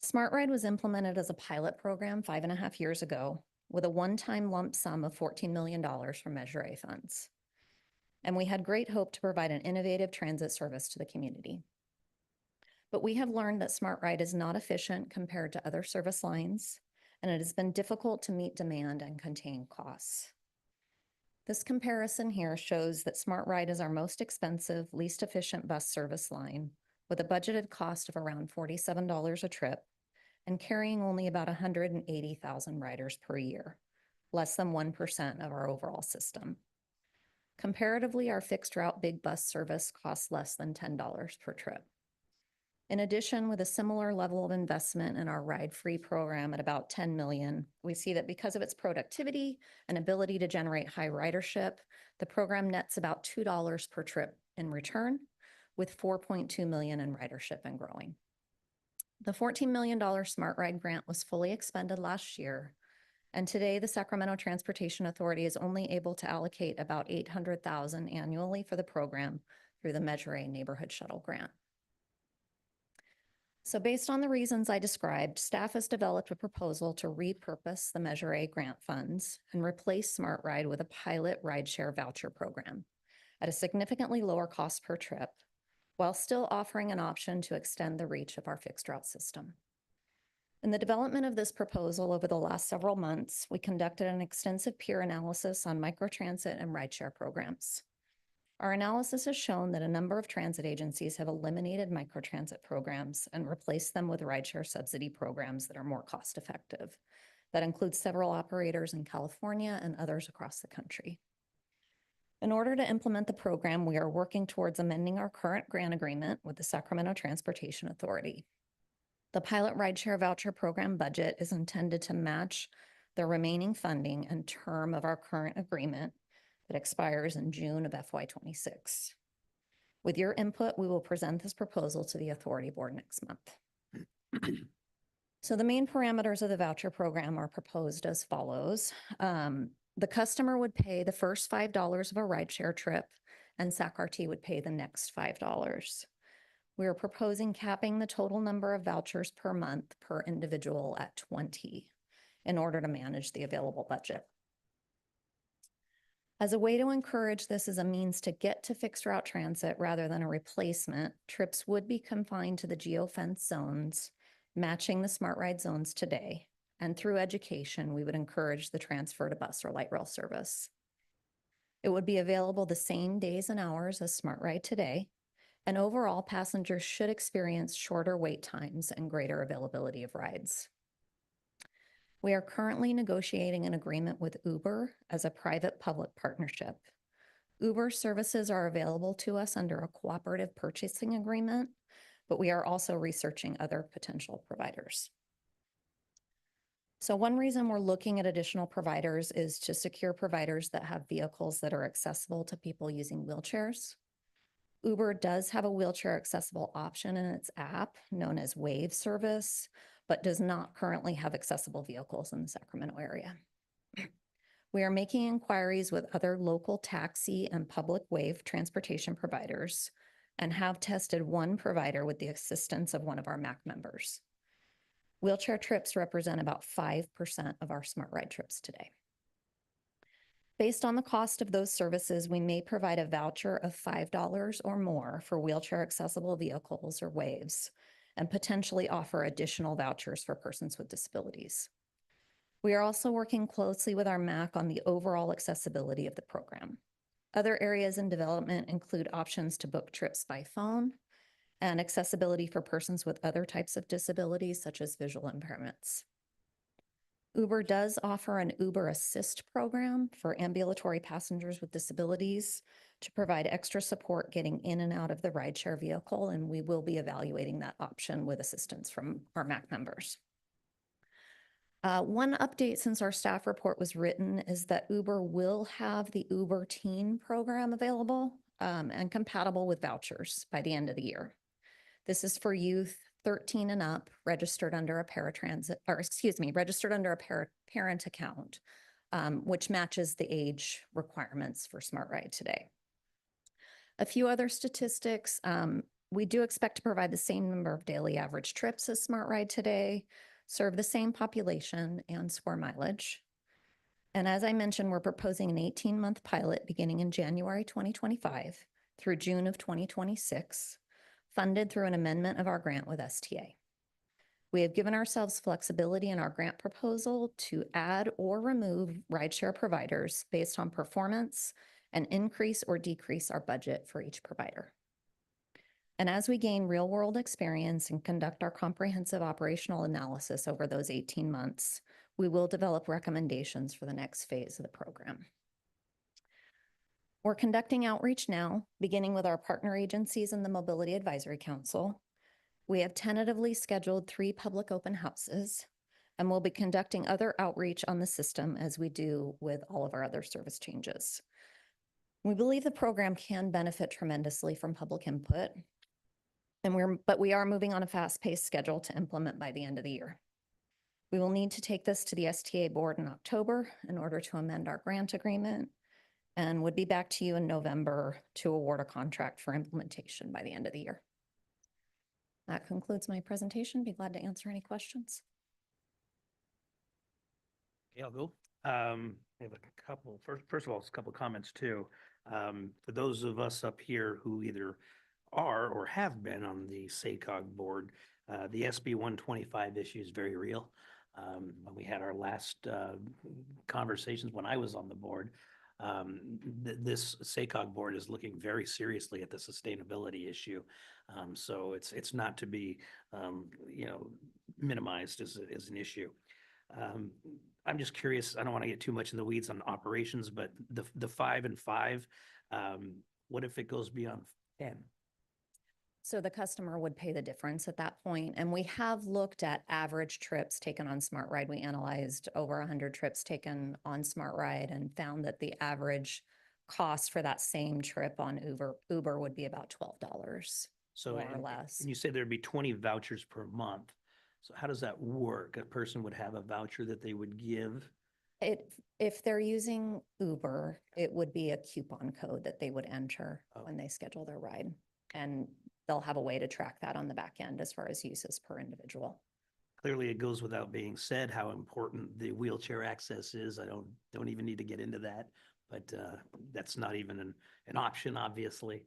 Smart Ride was implemented as a pilot program 5.5 years ago with a one-time lump sum of $14 million from Measure A funds. And we had great hope to provide an innovative transit service to the community. But we have learned that Smart Ride is not efficient compared to other service lines, and it has been difficult to meet demand and contain costs. This comparison here shows that Smart Ride is our most expensive, least efficient bus service line with a budgeted cost of around $47 a trip and carrying only about 180,000 riders per year, less than 1% of our overall system. Comparatively, our fixed route big bus service costs less than $10 per trip. In addition, with a similar level of investment in our ride-free program at about $10 million, we see that because of its productivity and ability to generate high ridership, the program nets about $2 per trip in return, with $4.2 million in ridership and growing. The $14 million Smart Ride grant was fully expended last year, and today the Sacramento Transportation Authority is only able to allocate about $800,000 annually for the program through the Measure A Neighborhood Shuttle Grant. So based on the reasons I described, staff has developed a proposal to repurpose the Measure A grant funds and replace Smart Ride with a pilot rideshare voucher program at a significantly lower cost per trip, while still offering an option to extend the reach of our fixed route system. In the development of this proposal over the last several months, we conducted an extensive peer analysis on microtransit and rideshare programs. Our analysis has shown that a number of transit agencies have eliminated microtransit programs and replaced them with rideshare subsidy programs that are more cost-effective. That includes several operators in California and others across the country. In order to implement the program, we are working towards amending our current grant agreement with the Sacramento Transportation Authority. The pilot rideshare voucher program budget is intended to match the remaining funding and term of our current agreement that expires in June of FY26. With your input, we will present this proposal to the authority board next month. So the main parameters of the voucher program are proposed as follows. The customer would pay the first $5 of a rideshare trip, and SAC-RT would pay the next $5. We are proposing capping the total number of vouchers per month per individual at 20 in order to manage the available budget. As a way to encourage this as a means to get to fixed route transit rather than a replacement, trips would be confined to the geofence zones, matching the smart ride zones today. And through education, we would encourage the transfer to bus or light rail service. It would be available the same days and hours as smart ride today. And overall, passengers should experience shorter wait times and greater availability of rides. We are currently negotiating an agreement with Uber as a private-public partnership. Uber services are available to us under a cooperative purchasing agreement, but we are also researching other potential providers. So one reason we're looking at additional providers is to secure providers that have vehicles that are accessible to people using wheelchairs. Uber does have a wheelchair accessible option in its app known as Wave service, but does not currently have accessible vehicles in the Sacramento area. We are making inquiries with other local taxi and public wave transportation providers and have tested one provider with the assistance of one of our MAC members. Wheelchair trips represent about 5% of our smart ride trips today. Based on the cost of those services, we may provide a voucher of $5 or more for wheelchair accessible vehicles or waves, and potentially offer additional vouchers for persons with disabilities. We are also working closely with our MAC on the overall accessibility of the program. Other areas in development include options to book trips by phone and accessibility for persons with other types of disabilities, such as visual impairments. Uber does offer an Uber Assist program for ambulatory passengers with disabilities to provide extra support getting in and out of the rideshare vehicle, and we will be evaluating that option with assistance from our MAC members. One update since our staff report was written is that Uber will have the Uber Teen program available and compatible with vouchers by the end of the year. This is for youth 13 and up, registered under a paratransit, or excuse me, registered under a parent account, which matches the age requirements for Smart Ride today. A few other statistics, we do expect to provide the same number of daily average trips as Smart Ride today, serve the same population and score mileage. And as I mentioned, we're proposing an 18-month pilot beginning in January 2025 through June of 2026, funded through an amendment of our grant with STA. We have given ourselves flexibility in our grant proposal to add or remove rideshare providers based on performance and increase or decrease our budget for each provider. And as we gain real-world experience and conduct our comprehensive operational analysis over those 18 months, we will develop recommendations for the next phase of the program. We're conducting outreach now, beginning with our partner agencies and the Mobility Advisory Council. We have tentatively scheduled 3 public open houses, and we'll be conducting other outreach on the system as we do with all of our other service changes. We believe the program can benefit tremendously from public input, but we are moving on a fast-paced schedule to implement by the end of the year. We will need to take this to the STA board in October in order to amend our grant agreement, and would be back to you in November to award a contract for implementation by the end of the year. That concludes my presentation. Be glad to answer any questions. Okay, I'll go. I have a couple, first of all, a couple comments too. For those of us up here who either are or have been on the SACOG board, the SB 125 issue is very real. When we had our last conversations when I was on the board, this SACOG board is looking very seriously at the sustainability issue. So it's not to be, minimized as an issue. I'm just curious, I don't want to get too much in the weeds on operations, but the 5 and 5, what if it goes beyond 10? So the customer would pay the difference at that point. And we have looked at average trips taken on Smart Ride. We analyzed over 100 trips taken on Smart Ride and found that the average cost for that same trip on Uber would be about $12, So more or less. And you say there'd be 20 vouchers per month. So how does that work? A person would have a voucher that they would give? If they're using Uber, it would be a coupon code that they would enter when they schedule their ride. And they'll have a way to track that on the back end as far as uses per individual. Clearly, it goes without being said how important the wheelchair access is. I don't even need to get into that, but that's not even an option, obviously.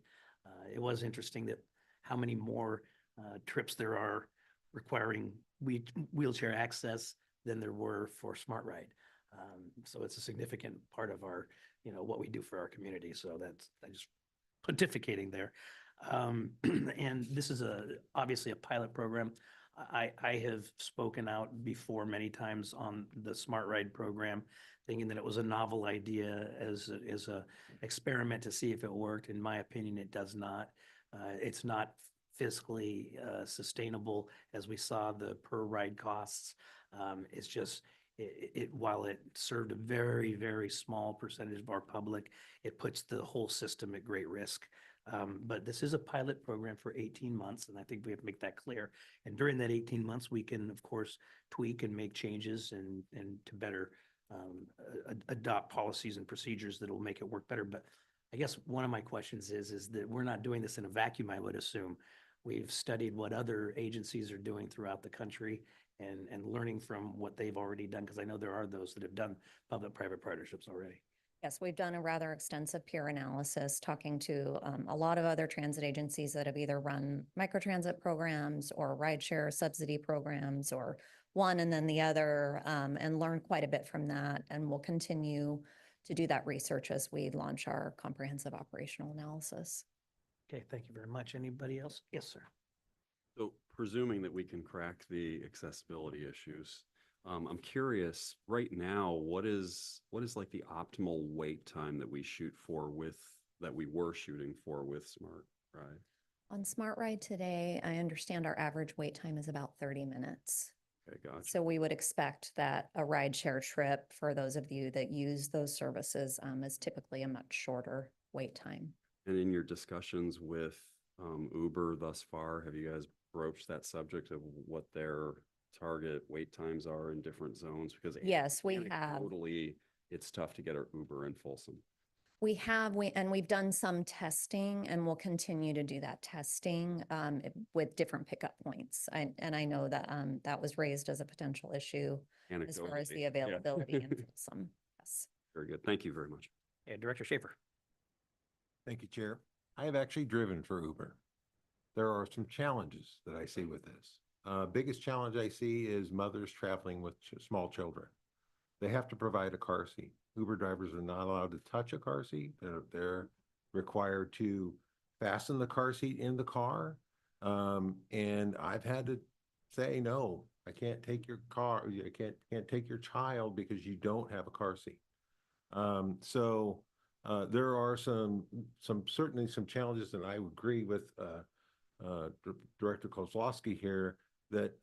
It was interesting that how many more trips there are requiring wheelchair access than there were for Smart Ride. So it's a significant part of our, what we do for our community. So I just pontificating there. And this is obviously a pilot program. I have spoken out before many times on the Smart Ride program, thinking that it was a novel idea as a experiment to see if it worked. In my opinion, it does not. It's not fiscally sustainable, as we saw the per ride costs. It's just, while it served a very, very small percentage of our public, it puts the whole system at great risk. But this is a pilot program for 18 months, and I think we have to make that clear. And during that 18 months, we can, of course, tweak and make changes and to better adopt policies and procedures that will make it work better. But I guess one of my questions is that we're not doing this in a vacuum, I would assume. We've studied what other agencies are doing throughout the country and learning from what they've already done, because I know there are those that have done public-private partnerships already. Yes, we've done a rather extensive peer analysis, talking to a lot of other transit agencies that have either run microtransit programs or rideshare subsidy programs, or one and then the other, and learned quite a bit from that. And we'll continue to do that research as we launch our comprehensive operational analysis. Okay, thank you very much. Anybody else? Yes, sir. So presuming that we can crack the accessibility issues, I'm curious right now, what is like the optimal wait time that we were shooting for with Smart Ride? On Smart Ride today, I understand our average wait time is about 30 minutes. Okay, gotcha. So we would expect that a rideshare trip, for those of you that use those services, is typically a much shorter wait time. And in your discussions with Uber thus far, have you guys broached that subject of what their target wait times are in different zones? Because yes, we have. Totally, it's tough to get our Uber in Folsom. We have, we've done some testing, and we'll continue to do that testing with different pickup points. And I know that that was raised as a potential issue as far as the availability in Folsom. Yes. Very good. Thank you very much. Yeah, Director Schaefer. Thank you, Chair. I have actually driven for Uber. There are some challenges that I see with this. Biggest challenge I see is mothers traveling with small children. They have to provide a car seat. Uber drivers are not allowed to touch a car seat. They're required to fasten the car seat in the car. And I've had to say, no, I can't take your car. I can't take your child because you don't have a car seat. So there are certainly some challenges, and I would agree with Director Kozlowski here that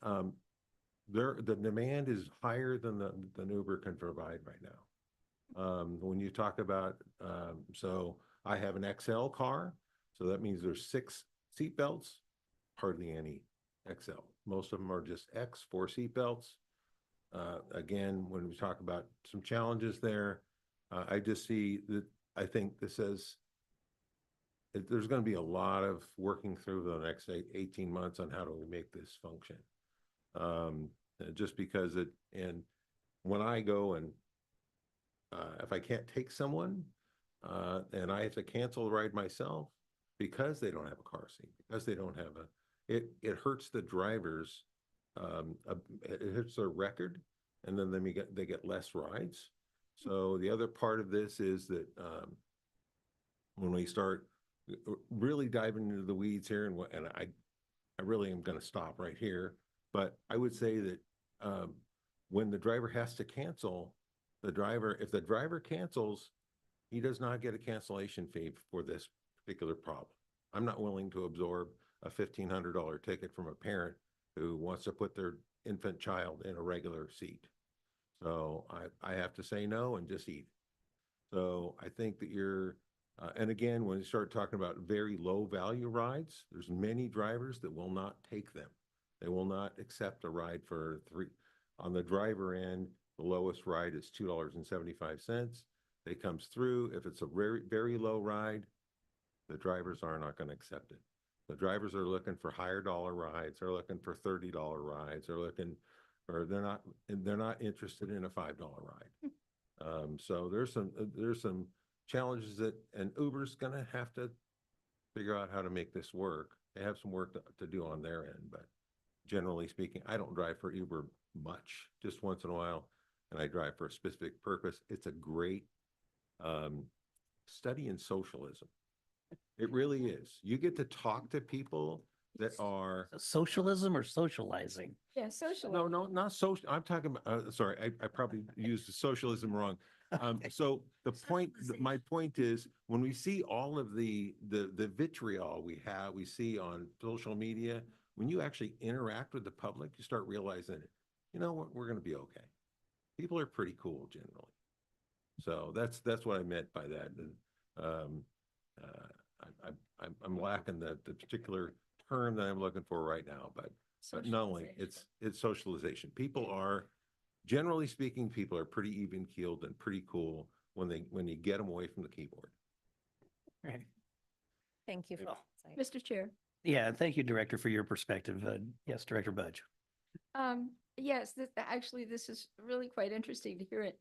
the demand is higher than Uber can provide right now. When you talk about, so I have an XL car, so that means there's 6 seat belts, hardly any XL. Most of them are just X, 4 seat belts. Again, when we talk about some challenges there, I just see that I think this says there's going to be a lot of working through the next 18 months on how do we make this function. Just because and when I go and if I can't take someone and I have to cancel the ride myself because they don't have a car seat, because they don't have it hurts the drivers, it hurts their record, and then they get less rides. So the other part of this is that when we start really diving into the weeds here, and I really am going to stop right here, but I would say that when the driver has to cancel, if the driver cancels, he does not get a cancellation fee for this particular problem. I'm not willing to absorb a $1,500 ticket from a parent who wants to put their infant child in a regular seat. So I have to say no and just eat. So I think that and again, when you start talking about very low value rides, there's many drivers that will not take them. They will not accept a ride for on the driver end, the lowest ride is $2.75. It comes through. If it's a very, very low ride, the drivers are not going to accept it. The drivers are looking for higher dollar rides. They're looking for $30 rides. They're not interested in a $5 ride. So there's some challenges that, and Uber's gonna have to figure out how to make this work. They have some work to do on their end, but generally speaking, I don't drive for Uber much, just once in a while, and I drive for a specific purpose. It's a great study in socialism. It really is. You get to talk to people that are Socialism or socializing? Yeah, social. no, not social. I'm talking about, sorry, I probably used the socialism wrong. So the point, my point is, when we see all of the vitriol we see on social media, when you actually interact with the public, you start realizing, you know what, we're going to be okay. People are pretty cool generally. So that's what I meant by that. And, I'm lacking the particular term that I'm looking for right now, but not only it's socialization. People are, generally speaking, people are pretty even keeled and pretty cool when you get them away from the keyboard. Right. Thank you for Well, that insight. Mr. Chair. Yeah, thank you, Director, for your perspective. Yes, Director Budge. Yes, actually, this is really quite interesting to hear it,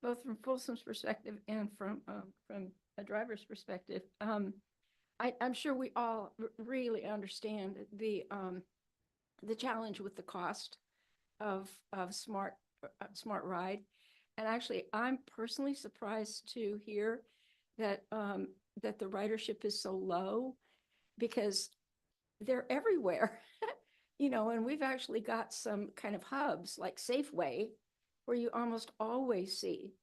both from Folsom's perspective and from a driver's perspective. I'm sure we all really understand the challenge with the cost of smart ride. And actually, I'm personally surprised to hear that that the ridership is so low, because they're everywhere. You know, and we've actually got some kind of hubs like Safeway, where you almost always see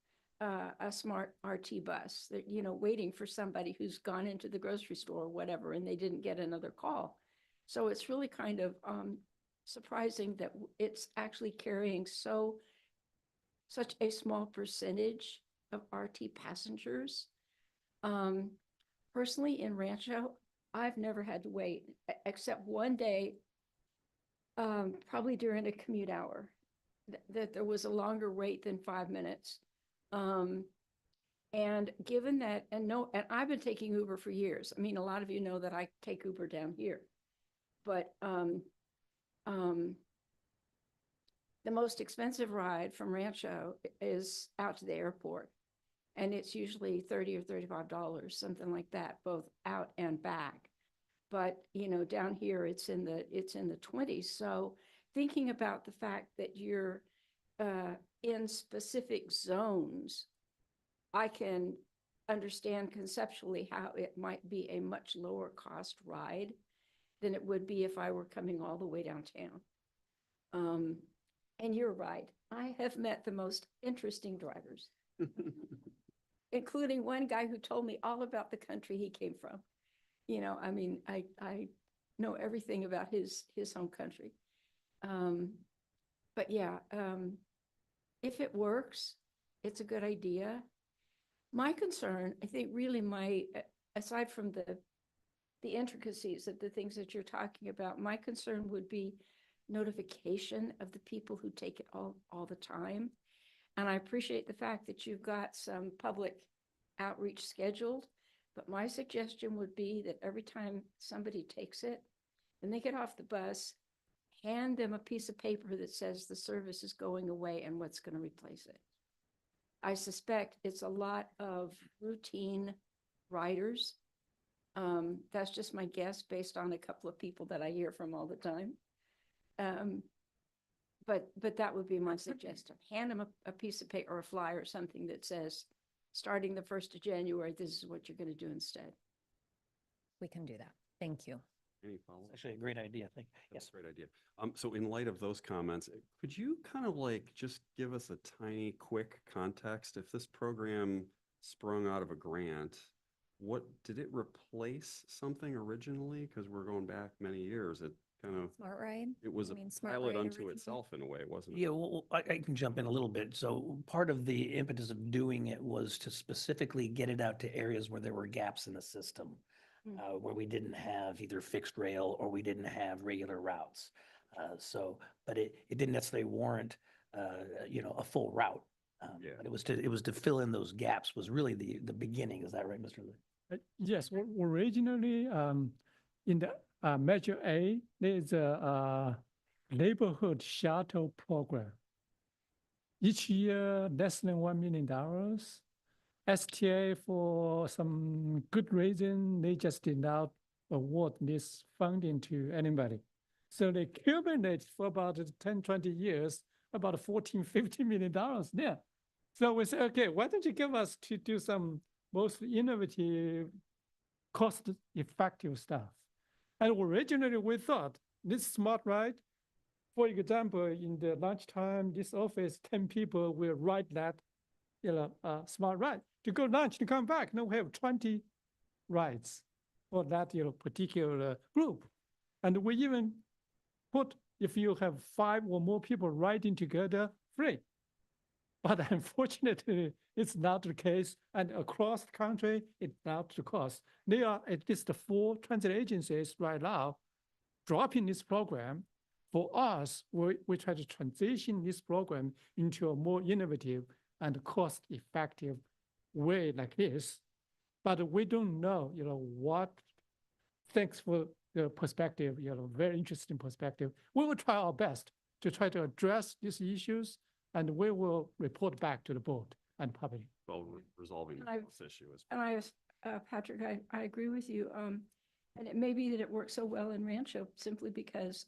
a smart RT bus that, you know, waiting for somebody who's gone into the grocery store or whatever, and they didn't get another call. So it's really kind of surprising that it's actually carrying such a small percentage of RT passengers. Personally, in Rancho, I've never had to wait except one day, probably during a commute hour, that there was a longer wait than 5 minutes. And given that, and I've been taking Uber for years. I mean, a lot of you know that I take Uber down here, but the most expensive ride from Rancho is out to the airport, and it's usually $30 or $35, something like that, both out and back. But, you know, down here it's in the 20s. So thinking about the fact that you're in specific zones, I can understand conceptually how it might be a much lower cost ride than it would be if I were coming all the way downtown. And you're right, I have met the most interesting drivers, including one guy who told me all about the country he came from. You know, I mean, I know everything about his home country. But yeah, if it works, it's a good idea. My concern, I think really aside from the intricacies of the things that you're talking about, my concern would be notification of the people who take it all the time. And I appreciate the fact that you've got some public outreach scheduled, but my suggestion would be that every time somebody takes it and they get off the bus, hand them a piece of paper that says the service is going away and what's going to replace it. I suspect it's a lot of routine riders. That's just my guess based on a couple of people that I hear from all the time. But that would be my suggestion. Hand them a piece of paper or a flyer or something that says, starting the 1st of January, this is what you're going to do instead. We can do that. Thank you. Any follow-up? Actually, a great idea. Yes, great idea. So in light of those comments, could you kind of like just give us a tiny, quick context? If this program sprung out of a grant, what did it replace something originally? Because we're going back many years. It kind of Smart ride? it was You a mean Smart pilot Ride unto originally? itself in a way, wasn't it? Yeah, well, I can jump in a little bit. So part of the impetus of doing it was to specifically get it out to areas where there were gaps in the system, where we didn't have either fixed rail or we didn't have regular routes. But it didn't necessarily warrant, a full route. But it was to fill in those gaps was really the beginning. Is that right, Mr. Lee? Yes, originally in the Measure A, there's a neighborhood shuttle program. Each year, less than $1 million. STA, for some good reason, they just did not award this funding to anybody. So they accumulated for about 10, 20 years, about $14-15 million there. So we said, okay, why don't you give us to do some most innovative, cost-effective stuff? And originally we thought this smart ride, for example, in the lunchtime, this office, 10 people will ride that, smart ride to go lunch, to come back. Now we have 20 rides for that, particular group. And we even put, if you have 5 or more people riding together, free. But unfortunately, it's not the case. And across the country, it's not the cost. There are at least 4 transit agencies right now dropping this program. For us, we try to transition this program into a more innovative and cost-effective way like this. But we don't know, what, thanks for the perspective, very interesting perspective. We will try our best to try to address these issues, and we will report back to the board and public. Well, resolving And this issue is. And Patrick, I agree with you. And it may be that it works so well in Rancho simply because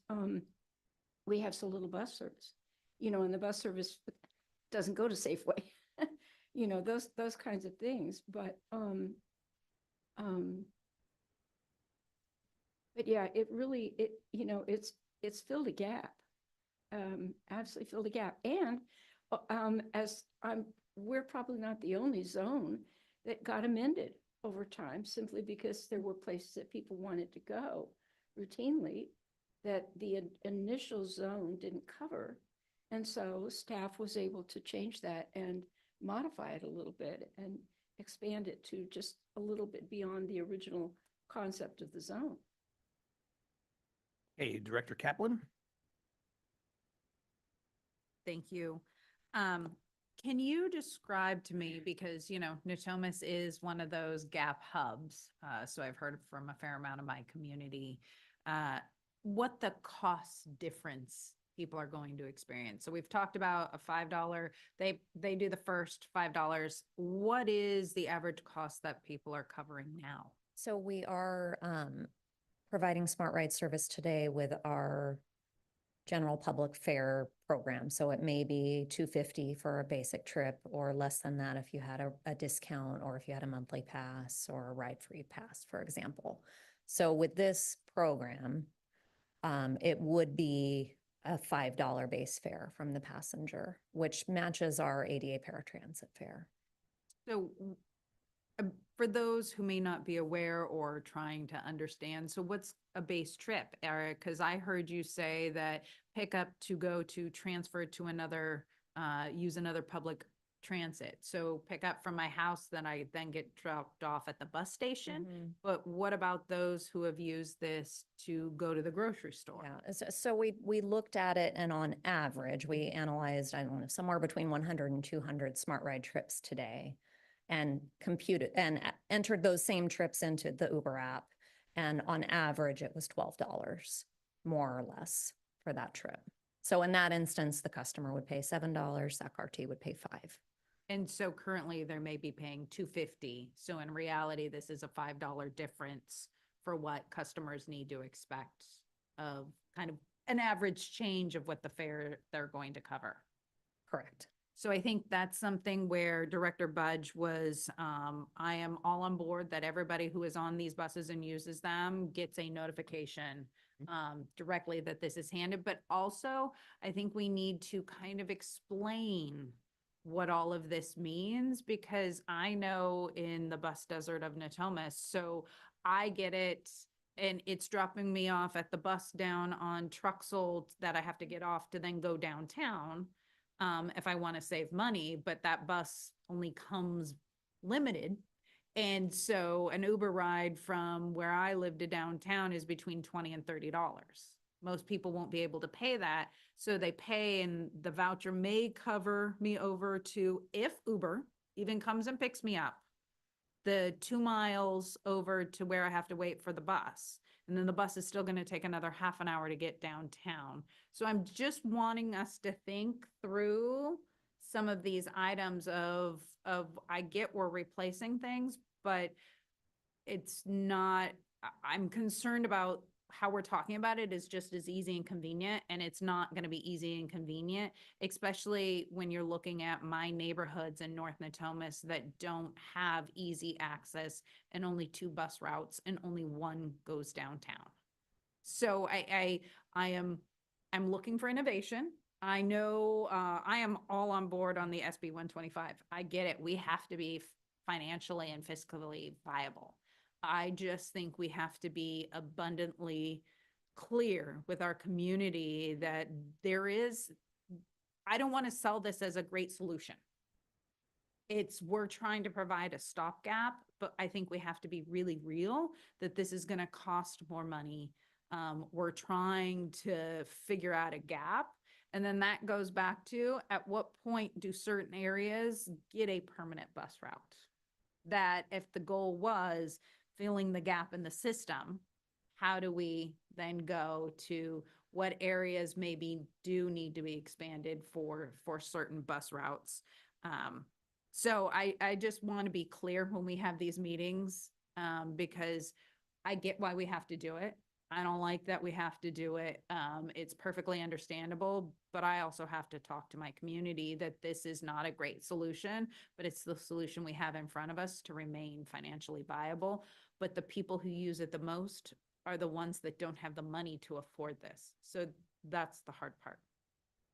we have so little bus service, and the bus service doesn't go to Safeway, those kinds of things. But yeah, it really, it's filled a gap, absolutely filled a gap. And we're probably not the only zone that got amended over time simply because there were places that people wanted to go routinely that the initial zone didn't cover. And so staff was able to change that and modify it a little bit and expand it to just a little bit beyond the original concept of the zone. Hey, Director Kaplan? Thank you. Can you describe to me, because, Natomas is one of those gap hubs, so I've heard from a fair amount of my community, what the cost difference people are going to experience. So we've talked about a $5, they do the first $5. What is the average cost that people are covering now? So we are providing Smart Ride service today with our general public fare program. So it may be $250 for a basic trip or less than that if you had a discount or if you had a monthly pass or a ride-free pass, for example. So with this program, it would be a $5 base fare from the passenger, which matches our ADA paratransit fare. So for those who may not be aware or trying to understand, so what's a base trip, Eric? Because I heard you say that pick up to go to transfer to another, use another public transit. So pick up from my house, then I then get dropped off at the bus station. But what about those who have used this to go to the grocery store? Yeah, so we looked at it, and on average, we analyzed, I don't know, somewhere between 100 and 200 Smart Ride trips today, and computed and entered those same trips into the Uber app. And on average, it was $12, more or less, for that trip. So in that instance, the customer would pay $7, SAC-RT would pay $5. And so currently they may be paying $250. So in reality, this is a $5 difference for what customers need to expect of kind of an average change of what the fare they're going to cover. Correct. So I think that's something where Director Budge was, I am all on board that everybody who is on these buses and uses them gets a notification directly that this is handed. But also, I think we need to kind of explain what all of this means, because I know in the bus desert of Natomas, so I get it and it's dropping me off at the bus down on Truxell that I have to get off to then go downtown. If I want to save money, but that bus only comes limited. And so an Uber ride from where I live to downtown is between $20 and $30. Most people won't be able to pay that. So they pay, and the voucher may cover me over to, if Uber even comes and picks me up, the 2 miles over to where I have to wait for the bus. And then the bus is still going to take another half an hour to get downtown. So I'm just wanting us to think through some of these items of I get we're replacing things, but it's not, I'm concerned about how we're talking about it is just as easy and convenient, and it's not going to be easy and convenient, especially when you're looking at my neighborhoods in North Natomas that don't have easy access and only 2 bus routes and only 1 goes downtown. So I'm looking for innovation. I know, I am all on board on the SB 125. I get it. We have to be financially and fiscally viable. I just think we have to be abundantly clear with our community that I don't want to sell this as a great solution. We're trying to provide a stopgap, but I think we have to be really real that this is going to cost more money. We're trying to figure out a gap. And then that goes back to, at what point do certain areas get a permanent bus route? That if the goal was filling the gap in the system, how do we then go to what areas maybe do need to be expanded for certain bus routes? So I just want to be clear when we have these meetings, because I get why we have to do it. I don't like that we have to do it. It's perfectly understandable, but I also have to talk to my community that this is not a great solution, but it's the solution we have in front of us to remain financially viable. But the people who use it the most are the ones that don't have the money to afford this. So that's the hard part.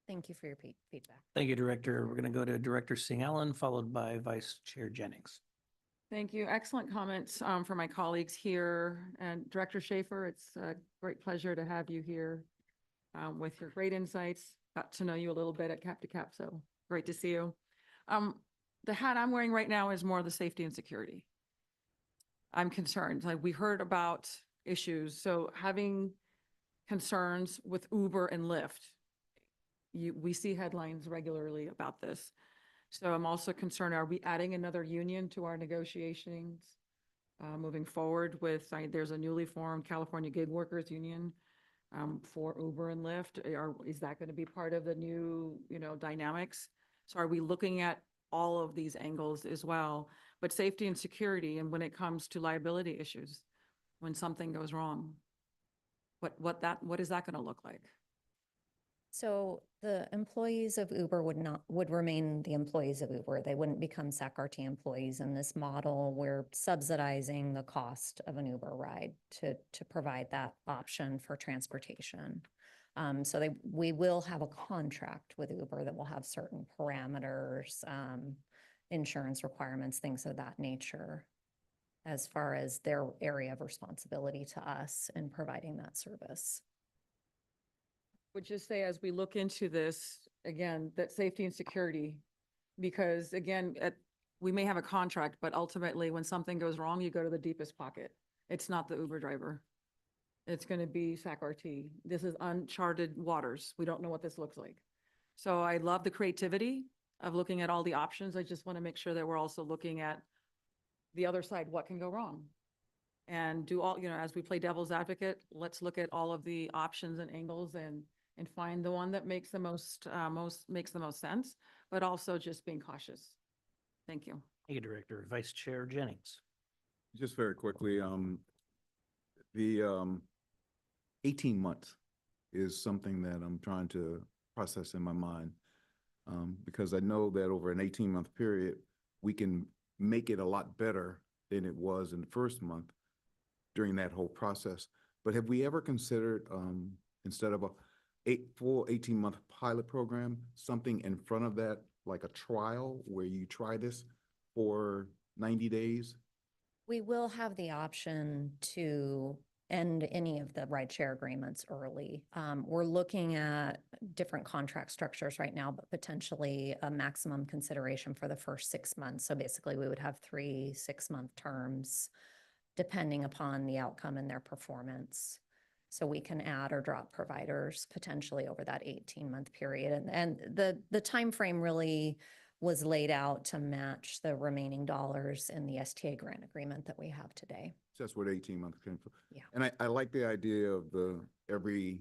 Thank you for your feedback. Thank you, Director. We're going to go to Director Singh Allen, followed by Vice Chair Jennings. Thank you. Excellent comments from my colleagues here. And Director Schaefer, it's a great pleasure to have you here with your great insights. Got to know you a little bit at Cap to Cap, so great to see you. The hat I'm wearing right now is more the safety and security. I'm concerned. Like, we heard about issues, so having concerns with Uber and Lyft. We see headlines regularly about this. So I'm also concerned, are we adding another union to our negotiations moving forward with, there's a newly formed California Gig Workers Union for Uber and Lyft. Is that going to be part of the new, dynamics? So are we looking at all of these angles as well? But safety and security, and when it comes to liability issues, when something goes wrong, what is that going to look like? So the employees of Uber would remain the employees of Uber. They wouldn't become SAC-RT employees in this model. We're subsidizing the cost of an Uber ride to provide that option for transportation. So we will have a contract with Uber that will have certain parameters, insurance requirements, things of that nature, as far as their area of responsibility to us in providing that service. Would just say, as we look into this, again, that safety and security, because again, we may have a contract, but ultimately when something goes wrong, you go to the deepest pocket. It's not the Uber driver. It's going to be SAC-RT. This is uncharted waters. We don't know what this looks like. So I love the creativity of looking at all the options. I just want to make sure that we're also looking at the other side, what can go wrong? And do all, as we play devil's advocate, let's look at all of the options and angles and find the one that makes the most sense, but also just being cautious. Thank you. Thank you, Director. Vice Chair Jennings. Just very quickly, the 18 months is something that I'm trying to process in my mind, because I know that over an 18-month period, we can make it a lot better than it was in the first month during that whole process. But have we ever considered, instead of a full 18-month pilot program, something in front of that, like a trial where you try this for 90 days? We will have the option to end any of the rideshare agreements early. We're looking at different contract structures right now, but potentially a maximum consideration for the first 6 months. So basically we would have 3 6-month terms depending upon the outcome and their performance. So we can add or drop providers potentially over that 18-month period. And the time frame really was laid out to match the remaining dollars in the STA grant agreement that we have today. So that's what 18 months came from. Yeah. And I like the idea of the every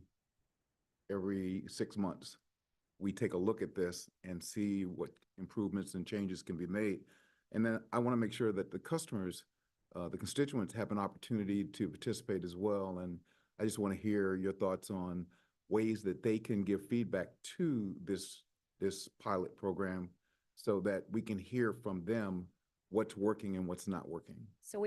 6 months, we take a look at this and see what improvements and changes can be made. And then I want to make sure that the customers, the constituents have an opportunity to participate as well. And I just want to hear your thoughts on ways that they can give feedback to this pilot program so that we can hear from them what's working and what's not working. So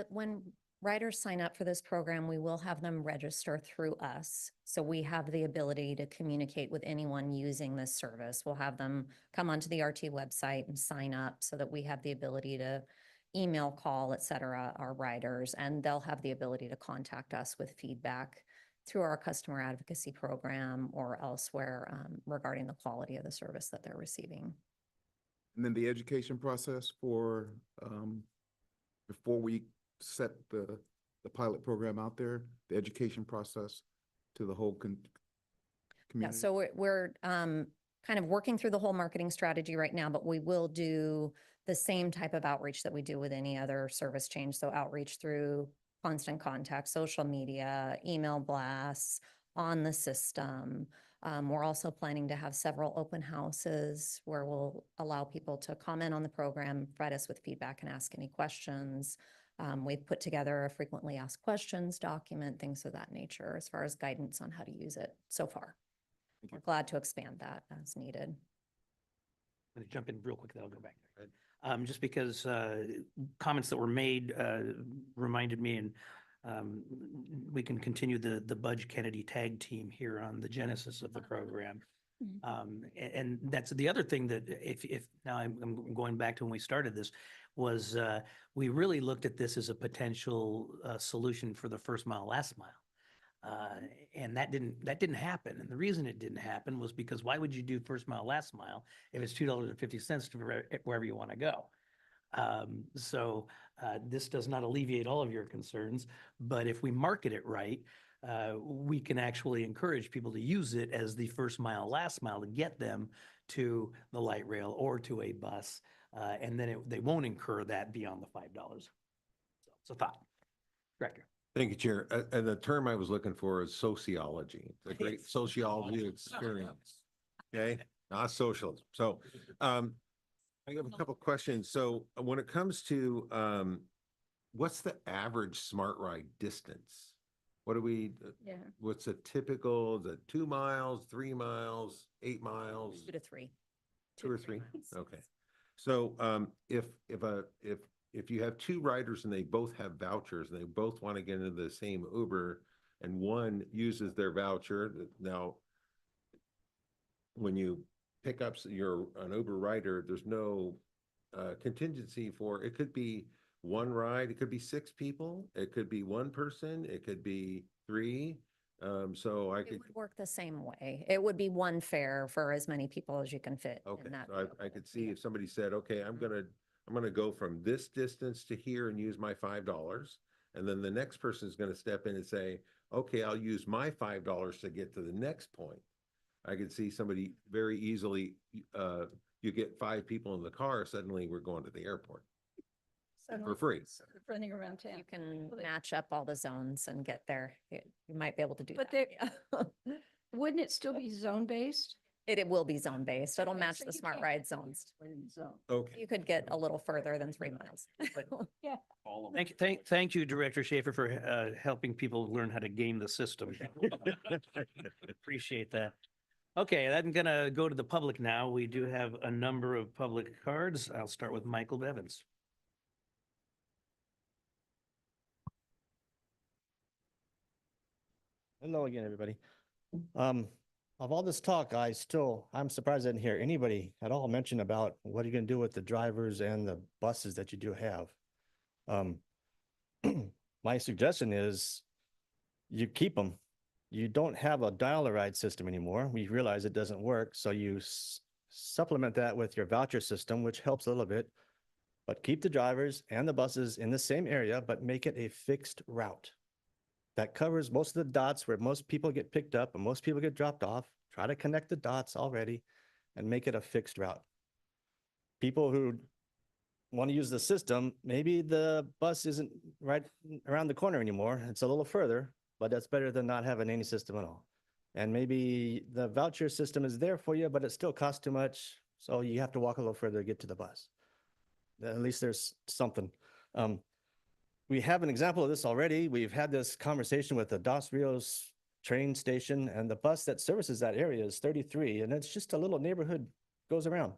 when riders sign up for this program, we will have them register through us. So we have the ability to communicate with anyone using this service. We'll have them come onto the RT website and sign up so that we have the ability to email, call, et cetera, our riders, and they'll have the ability to contact us with feedback through our customer advocacy program or elsewhere regarding the quality of the service that they're receiving. And then the education process for, before we set the pilot program out there, the education process to the whole Yeah, community. so we're kind of working through the whole marketing strategy right now, but we will do the same type of outreach that we do with any other service change. So outreach through constant contact, social media, email blasts, on the system. We're also planning to have several open houses where we'll allow people to comment on the program, provide us with feedback and ask any questions. We've put together a frequently asked questions document, things of that nature, as far as guidance on how to use it so far. We're glad to expand that as needed. I'm going to jump in real quick, then I'll go back there. Just because comments that were made reminded me, and we can continue the Budge Kennedy tag team here on the genesis of the program. And that's the other thing that if now I'm going back to when we started this, was we really looked at this as a potential solution for the first mile, last mile. And that didn't happen. And the reason it didn't happen was because why would you do first mile, last mile if it's $2.50 to wherever you want to go? So this does not alleviate all of your concerns, but if we market it right, we can actually encourage people to use it as the first mile, last mile to get them to the light rail or to a bus. And then they won't incur that beyond the $5. So it's a thought. Director. Thank you, Chair. And the term I was looking for is sociology. It's a great sociology experience. Okay, not socialism. So I have a couple questions. So when it comes to what's the average smart ride distance? What do we, what's a typical, is it 2 miles, 3 miles, 8 miles? 2 to 3. 2 or 3? Okay. So if you have 2 riders and they both have vouchers and they both want to get into the same Uber and one uses their voucher, now when you pick up an Uber rider, there's no contingency for, it could be 1 ride, it could be 6 people, it could be 1 person, it could be 3. So I It could would work the same way. It would be 1 fare for as many people as you can fit okay. in that. So I could see if somebody said, okay, I'm gonna go from this distance to here and use my $5. And then the next person is gonna step in and say, okay, I'll use my $5 to get to the next point. I could see somebody very easily, you get 5 people in the car, suddenly we're going to the airport for free. Running around town. You can match up all the zones and get there. You might be able to do But that. yeah. Wouldn't it still be zone-based? It will be zone-based. It'll Okay, match so the you smart can't ride get zones. Zone. Okay. You could get a little further than 3 miles. Yeah. Thank you, Director Schaefer, for helping people learn how to game the system. Appreciate that. Okay, I'm gonna go to the public now. We do have a number of public cards. I'll start with Michael Bevins. Hello again, everybody. Of all this talk, I'm surprised I didn't hear anybody at all mention about what are you gonna do with the drivers and the buses that you do have. My suggestion is you keep them. You don't have a dial-a-ride system anymore. We realize it doesn't work, so you supplement that with your voucher system, which helps a little bit, but keep the drivers and the buses in the same area, but make it a fixed route. That covers most of the dots where most people get picked up and most people get dropped off. Try to connect the dots already and make it a fixed route. People who want to use the system, maybe the bus isn't right around the corner anymore. It's a little further, but that's better than not having any system at all. And maybe the voucher system is there for you, but it still costs too much. So you have to walk a little further to get to the bus. At least there's something. We have an example of this already. We've had this conversation with the Dos Rios train station, and the bus that services that area is 33, and it's just a little neighborhood goes around.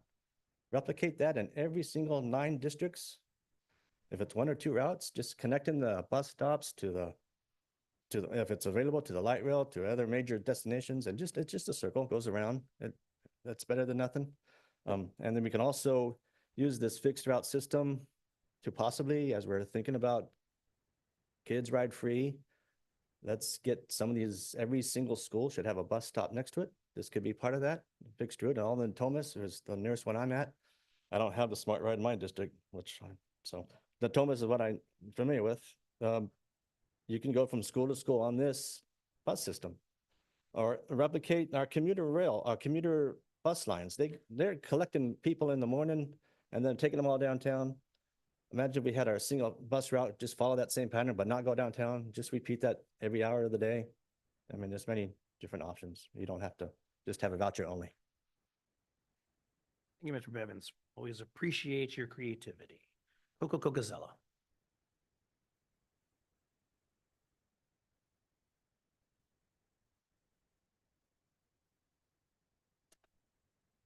Replicate that in every single 9 districts. If it's 1 or 2 routes, just connecting the bus stops to the if it's available, to the light rail, to other major destinations, and it's just a circle, goes around. That's better than nothing. And then we can also use this fixed route system to possibly, as we're thinking about kids ride free, let's get some of these, every single school should have a bus stop next to it. This could be part of that. Fixed route, and all in Thomas is the nearest one I'm at. I don't have the smart ride in my district, so the Thomas is what I'm familiar with. You can go from school to school on this bus system, or replicate our commuter rail, our commuter bus lines. They're collecting people in the morning and then taking them all downtown. Imagine if we had our single bus route, just follow that same pattern, but not go downtown, just repeat that every hour of the day. I mean, there's many different options. You don't have to just have a voucher only. Thank you, Mr. Bevins. Always appreciate your creativity. Coco Cocazella.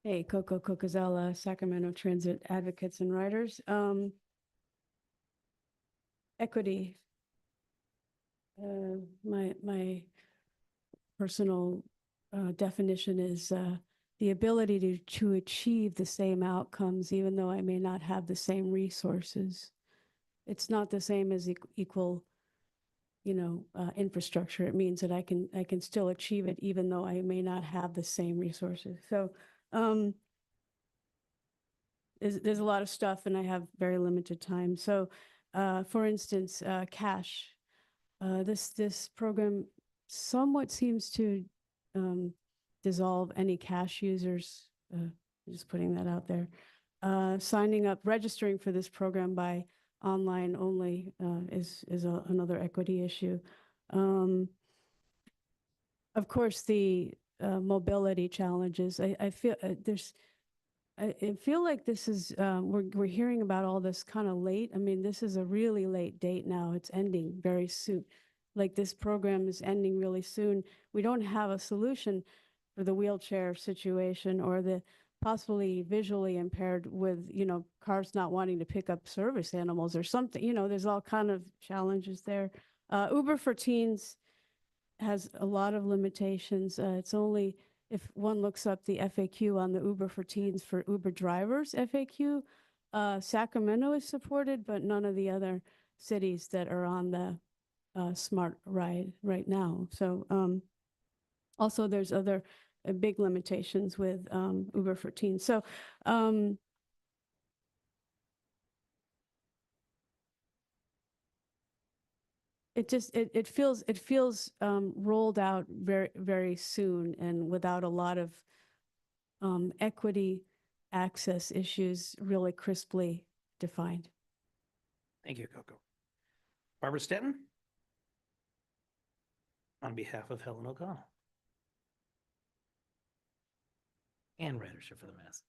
Hey, Coco Cocazella, Sacramento Transit Advocates and Riders. Equity. My personal definition is the ability to achieve the same outcomes, even though I may not have the same resources. It's not the same as equal, infrastructure. It means that I can still achieve it, even though I may not have the same resources. So there's a lot of stuff, and I have very limited time. So, for instance, cash. This program somewhat seems to dissolve any cash users. Just putting that out there. Signing up, registering for this program by online only is another equity issue. Of course, the mobility challenges. I feel I feel like this is we're hearing about all this kind of late. I mean, this is a really late date now. It's ending very soon. Like, this program is ending really soon. We don't have a solution for the wheelchair situation, or the possibly visually impaired with, cars not wanting to pick up service animals or something. There's all kind of challenges there. Uber for Teens has a lot of limitations. It's only, if one looks up the FAQ on the Uber for Teens for Uber drivers FAQ, Sacramento is supported, but none of the other cities that are on the smart ride right now. So also there's other big limitations with Uber for Teens. So it feels rolled out very, very soon, and without a lot of equity access issues really crisply defined. Thank you, Coco. Barbara Stetton, on behalf of Helen O'Connell. And Ridership for the Masses.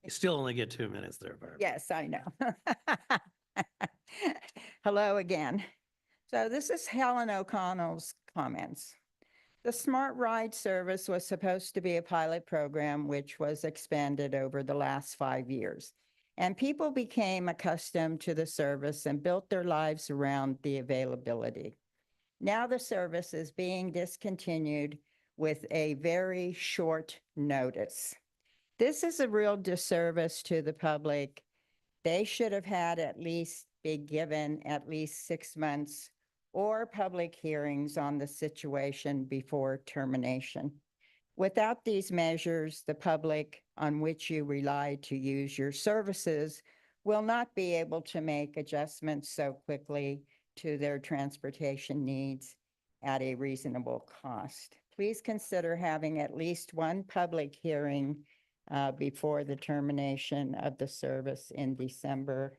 You still only get 2 minutes there, Barbara. Yes, I know. Hello again. So this is Helen O'Connell's comments. The Smart Ride service was supposed to be a pilot program which was expanded over the last 5 years. And people became accustomed to the service and built their lives around the availability. Now the service is being discontinued with a very short notice. This is a real disservice to the public. They should have had been given at least 6 months or public hearings on the situation before termination. Without these measures, the public on which you rely to use your services will not be able to make adjustments so quickly to their transportation needs at a reasonable cost. Please consider having at least one public hearing before the termination of the service in December.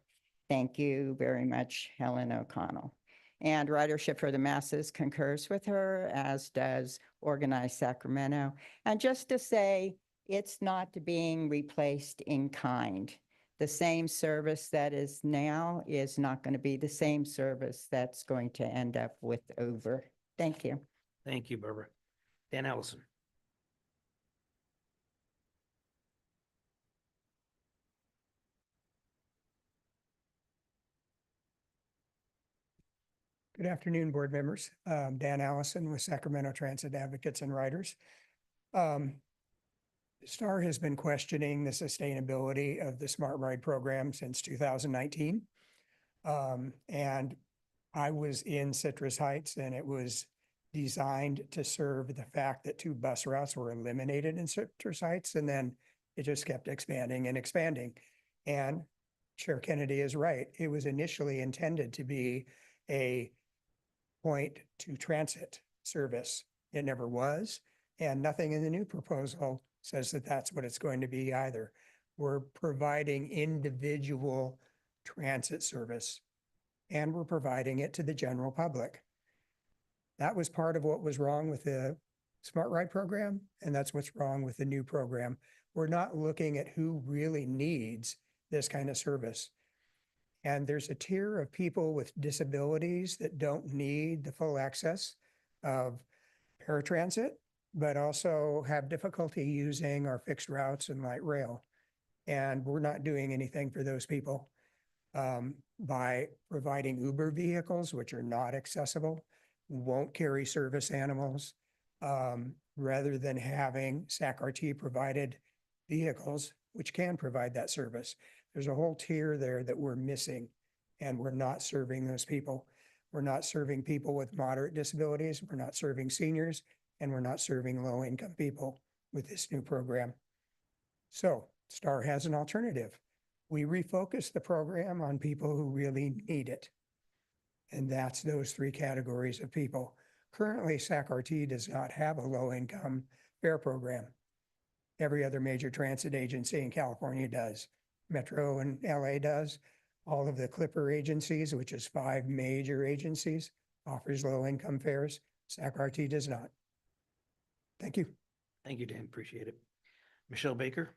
Thank you very much, Helen O'Connell. And Ridership for the Masses concurs with her, as does Organized Sacramento. And just to say, it's not being replaced in kind. the same service that is now is not going to be the same service that's going to end up with Uber. Thank you. Thank you, Barbara. Dan Allison. Good afternoon, board members. Dan Allison with Sacramento Transit Advocates and Riders. STAR has been questioning the sustainability of the Smart Ride program since 2019. And I was in Citrus Heights, and it was designed to serve the fact that 2 bus routes were eliminated in Citrus Heights, and then it just kept expanding and expanding. And Chair Kennedy is right. It was initially intended to be a point to transit service. It never was, and nothing in the new proposal says that that's what it's going to be either. We're providing individual transit service, and we're providing it to the general public. That was part of what was wrong with the Smart Ride program, and that's what's wrong with the new program. We're not looking at who really needs this kind of service. And there's a tier of people with disabilities that don't need the full access of paratransit, but also have difficulty using our fixed routes and light rail. And we're not doing anything for those people by providing Uber vehicles, which are not accessible, won't carry service animals, rather than having SAC-RT provided vehicles, which can provide that service. There's a whole tier there that we're missing, and we're not serving those people. We're not serving people with moderate disabilities. We're not serving seniors, and we're not serving low-income people with this new program. So STAR has an alternative. We refocus the program on people who really need it. And that's those 3 categories of people. Currently, SAC-RT does not have a low-income fare program. Every other major transit agency in California does. Metro and LA does. All of the Clipper agencies, which is 5 major agencies, offers low-income fares. SAC-RT does not. Thank you. Thank you, Dan. Appreciate it. Michelle Baker.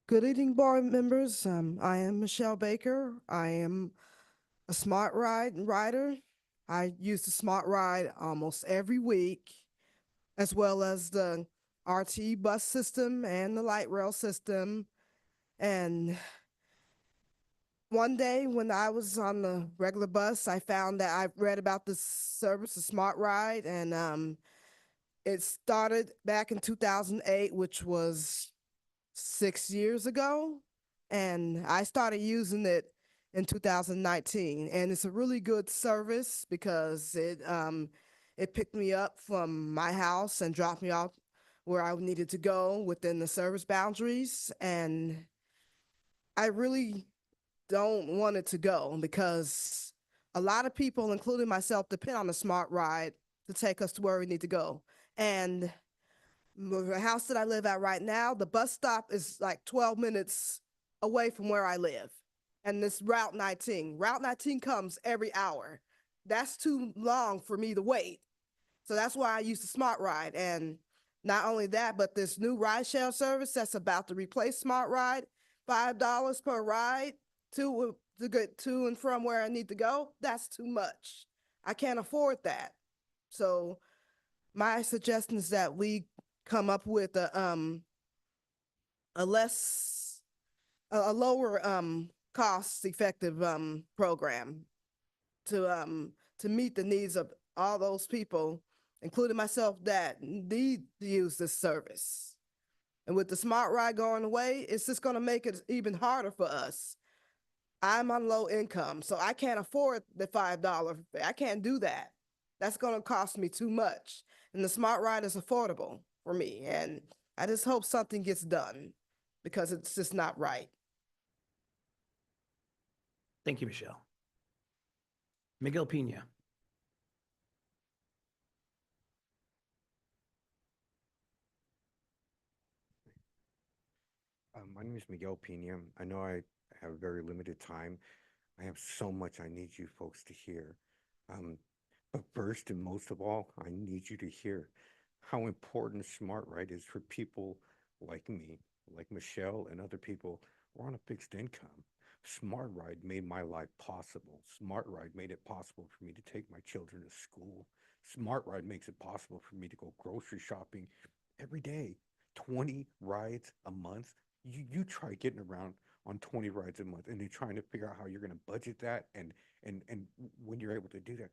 Good evening, board members. I am Michelle Baker. I am a Smart Ride rider. I use the Smart Ride almost every week, as well as the RT bus system and the light rail system. And one day when I was on the regular bus, I found that I read about this service, the Smart Ride, and it started back in 2008, which was 6 years ago. And I started using it in 2019. And it's a really good service because it picked me up from my house and dropped me off where I needed to go within the service boundaries. And I really don't want it to go because a lot of people, including myself, depend on the Smart Ride to take us to where we need to go. And the house that I live at right now, the bus stop is like 12 minutes away from where I live. And this Route 19. Route 19 comes every hour. That's too long for me to wait. So that's why I use the Smart Ride. And not only that, but this new ride share service that's about to replace Smart Ride, $5 per ride to get to and from where I need to go, that's too much. I can't afford that. So my suggestion is that we come up with a lower cost effective program to meet the needs of all those people, including myself, that need to use this service. And with the Smart Ride going away, it's just going to make it even harder for us. I'm on low income, so I can't afford the $5. I can't do that. That's going to cost me too much. And the Smart Ride is affordable for me. And I just hope something gets done because it's just not right. Thank you, Michelle. Miguel Pena. My name is Miguel Pena. I know I have very limited time. I have so much I need you folks to hear. But first and most of all, I need you to hear how important Smart Ride is for people like me, like Michelle and other people who are on a fixed income. Smart Ride made my life possible. Smart Ride made it possible for me to take my children to school. Smart Ride makes it possible for me to go grocery shopping every day. 20 rides a month. You try getting around on 20 rides a month and you're trying to figure out how you're going to budget that and when you're able to do that.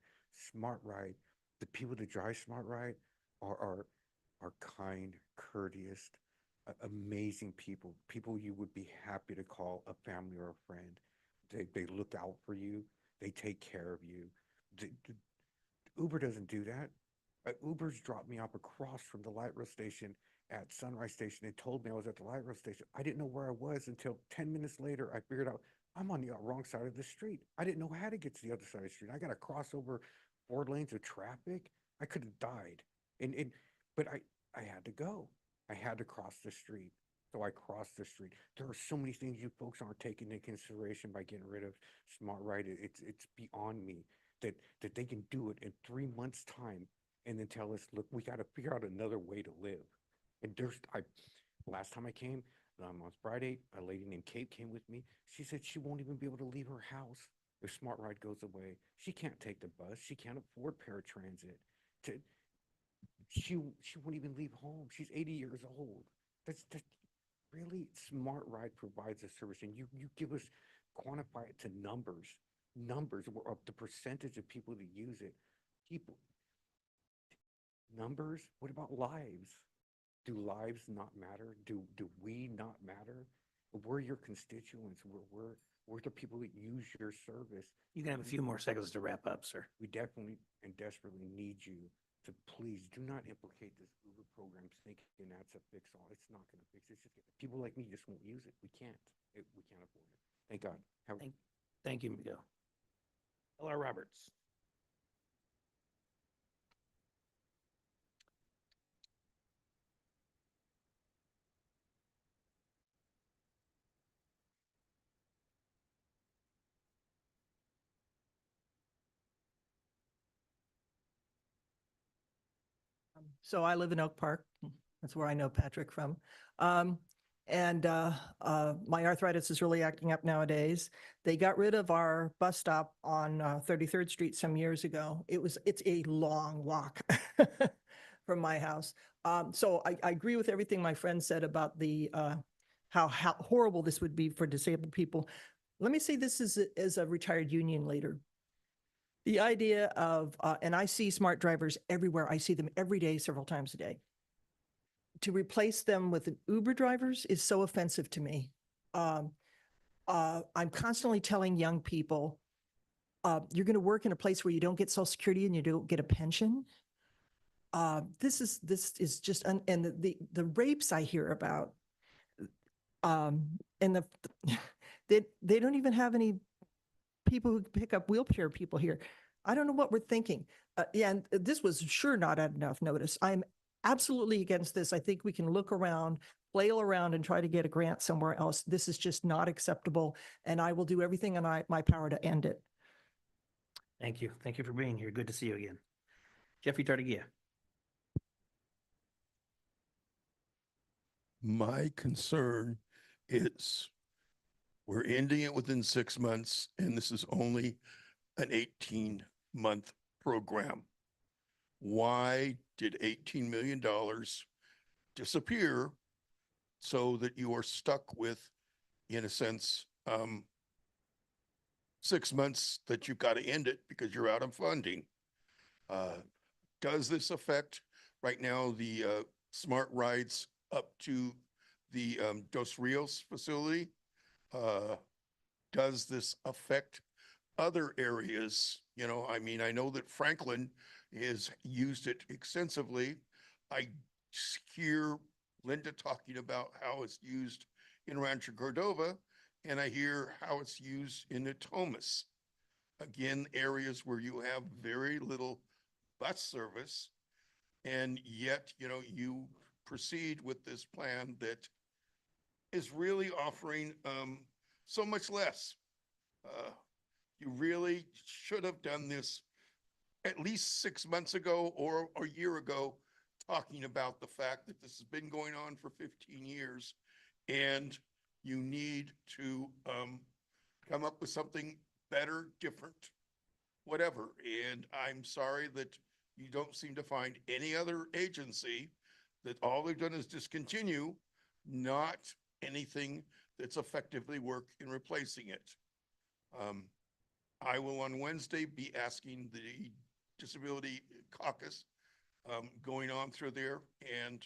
Smart Ride, the people that drive Smart Ride are kind, courteous, amazing people, people you would be happy to call a family or a friend. They look out for you. They take care of you. Uber doesn't do that. Uber's dropped me off across from the light rail station at Sunrise Station. They told me I was at the light rail station. I didn't know where I was until 10 minutes later. I figured out I'm on the wrong side of the street. I didn't know how to get to the other side of the street. I got to cross over 4 lanes of traffic. I could have died. But I had to go. I had to cross the street. So I crossed the street. There are so many things you folks aren't taking into consideration by getting rid of Smart Ride. It's beyond me that they can do it in 3 months' time and then tell us, look, we got to figure out another way to live. And last time I came, on Friday, a lady named Kate came with me. She said she won't even be able to leave her house if Smart Ride goes away. She can't take the bus. She can't afford paratransit. She won't even leave home. She's 80 years old. That's really Smart Ride provides a service, and you give us, quantify it to numbers of the percentage of people that use it. People, numbers. What about lives? Do lives not matter? Do we not matter? We're your constituents. We're the people that use your service. You can have a few more seconds to wrap up, sir. We definitely and desperately need you to please do not implicate this Uber program thinking that's a fix all. It's not going to fix it. It's just people like me just won't use it. We can't. We can't afford it. Thank God. Thank you, Miguel. L.R. Roberts. So I live in Oak Park. That's where I know Patrick from. My arthritis is really acting up nowadays. They got rid of our bus stop on 33rd Street some years ago. It's a long walk from my house. So I agree with everything my friend said about the how horrible this would be for disabled people. Let me say this as a retired union leader. The idea of, and I see smart drivers everywhere. I see them every day, several times a day. To replace them with Uber drivers is so offensive to me. I'm constantly telling young people, you're going to work in a place where you don't get Social Security and you don't get a pension. This is just, and the rapes I hear about, and they don't even have any people who pick up wheelchair people here. I don't know what we're thinking. And this was sure not at enough notice. I'm absolutely against this. I think we can look around, flail around and try to get a grant somewhere else. This is just not acceptable. And I will do everything in my power to end it. Thank you. Thank you for being here. Good to see you again. Jeffrey Tartagia. My concern is we're ending it within 6 months, and this is only an 18-month program. Why did $18 million disappear so that you are stuck with, in a sense, 6 months that you've got to end it because you're out of funding? Does this affect right now the smart rides up to the Dos Rios facility? Does this affect other areas? You know, I mean, I know that Franklin has used it extensively. I hear Linda talking about how it's used in Rancho Cordova, and I hear how it's used in Natomas. Again, areas where you have very little bus service, and yet, you know, you proceed with this plan that is really offering so much less. You really should have done this at least 6 months ago or a year ago, talking about the fact that this has been going on for 15 years and you need to come up with something better, different, whatever. And I'm sorry that you don't seem to find any other agency that all they've done is discontinue, not anything that's effectively work in replacing it. I will on Wednesday be asking the Disability Caucus going on through there, and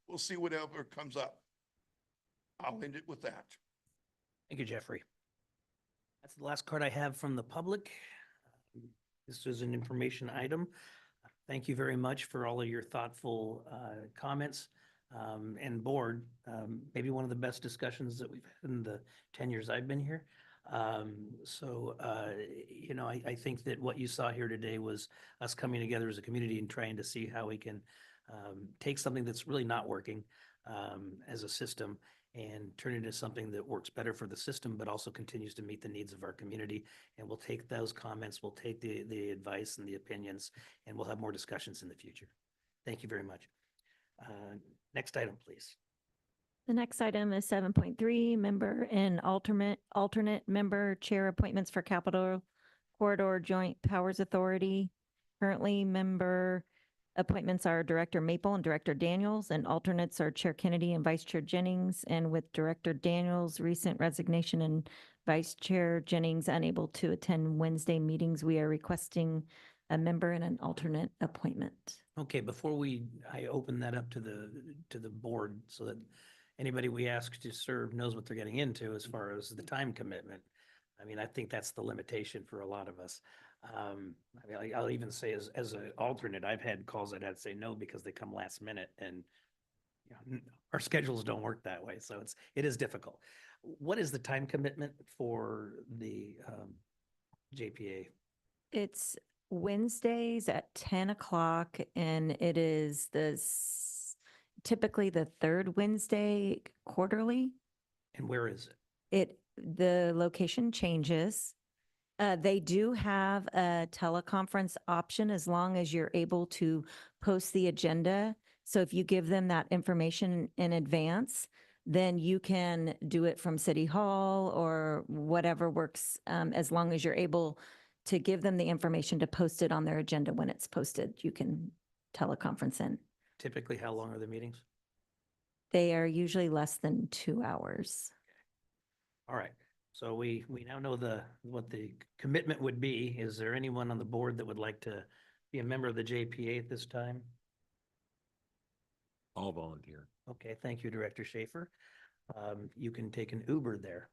we'll see whatever comes up. I'll end it with that. Thank you, Jeffrey. That's the last card I have from the public. This is an information item. Thank you very much for all of your thoughtful comments. And board, maybe one of the best discussions that we've had in the 10 years I've been here. You know, I think that what you saw here today was us coming together as a community and trying to see how we can take something that's really not working as a system and turn it into something that works better for the system, but also continues to meet the needs of our community. And we'll take those comments, we'll take the advice and the opinions, and we'll have more discussions in the future. Thank you very much. Next item, please. The next item is 7.3, member and alternate member chair appointments for Capital Corridor Joint Powers Authority. Currently, member appointments are Director Maple and Director Daniels, and alternates are Chair Kennedy and Vice Chair Jennings. And with Director Daniels' recent resignation and Vice Chair Jennings unable to attend Wednesday meetings, we are requesting a member and an alternate appointment. Okay, before I open that up to the board so that anybody we ask to serve knows what they're getting into as far as the time commitment. I mean, I think that's the limitation for a lot of us. I mean, I'll even say as an alternate, I've had calls that I'd say no because they come last minute, and you know, our schedules don't work that way. So it is difficult. What is the time commitment for the JPA? It's Wednesdays at 10 o'clock, and it is typically the third Wednesday quarterly. And where is it? The location changes. They do have a teleconference option as long as you're able to post the agenda. So if you give them that information in advance, then you can do it from City Hall or whatever works, as long as you're able to give them the information to post it on their agenda when it's posted. You can teleconference in. Typically, how long are the meetings? They are usually less than 2 hours. All right. So we now know what the commitment would be. Is there anyone on the board that would like to be a member of the JPA at this time? All volunteer. Okay, thank you, Director Schaefer. You can take an Uber there.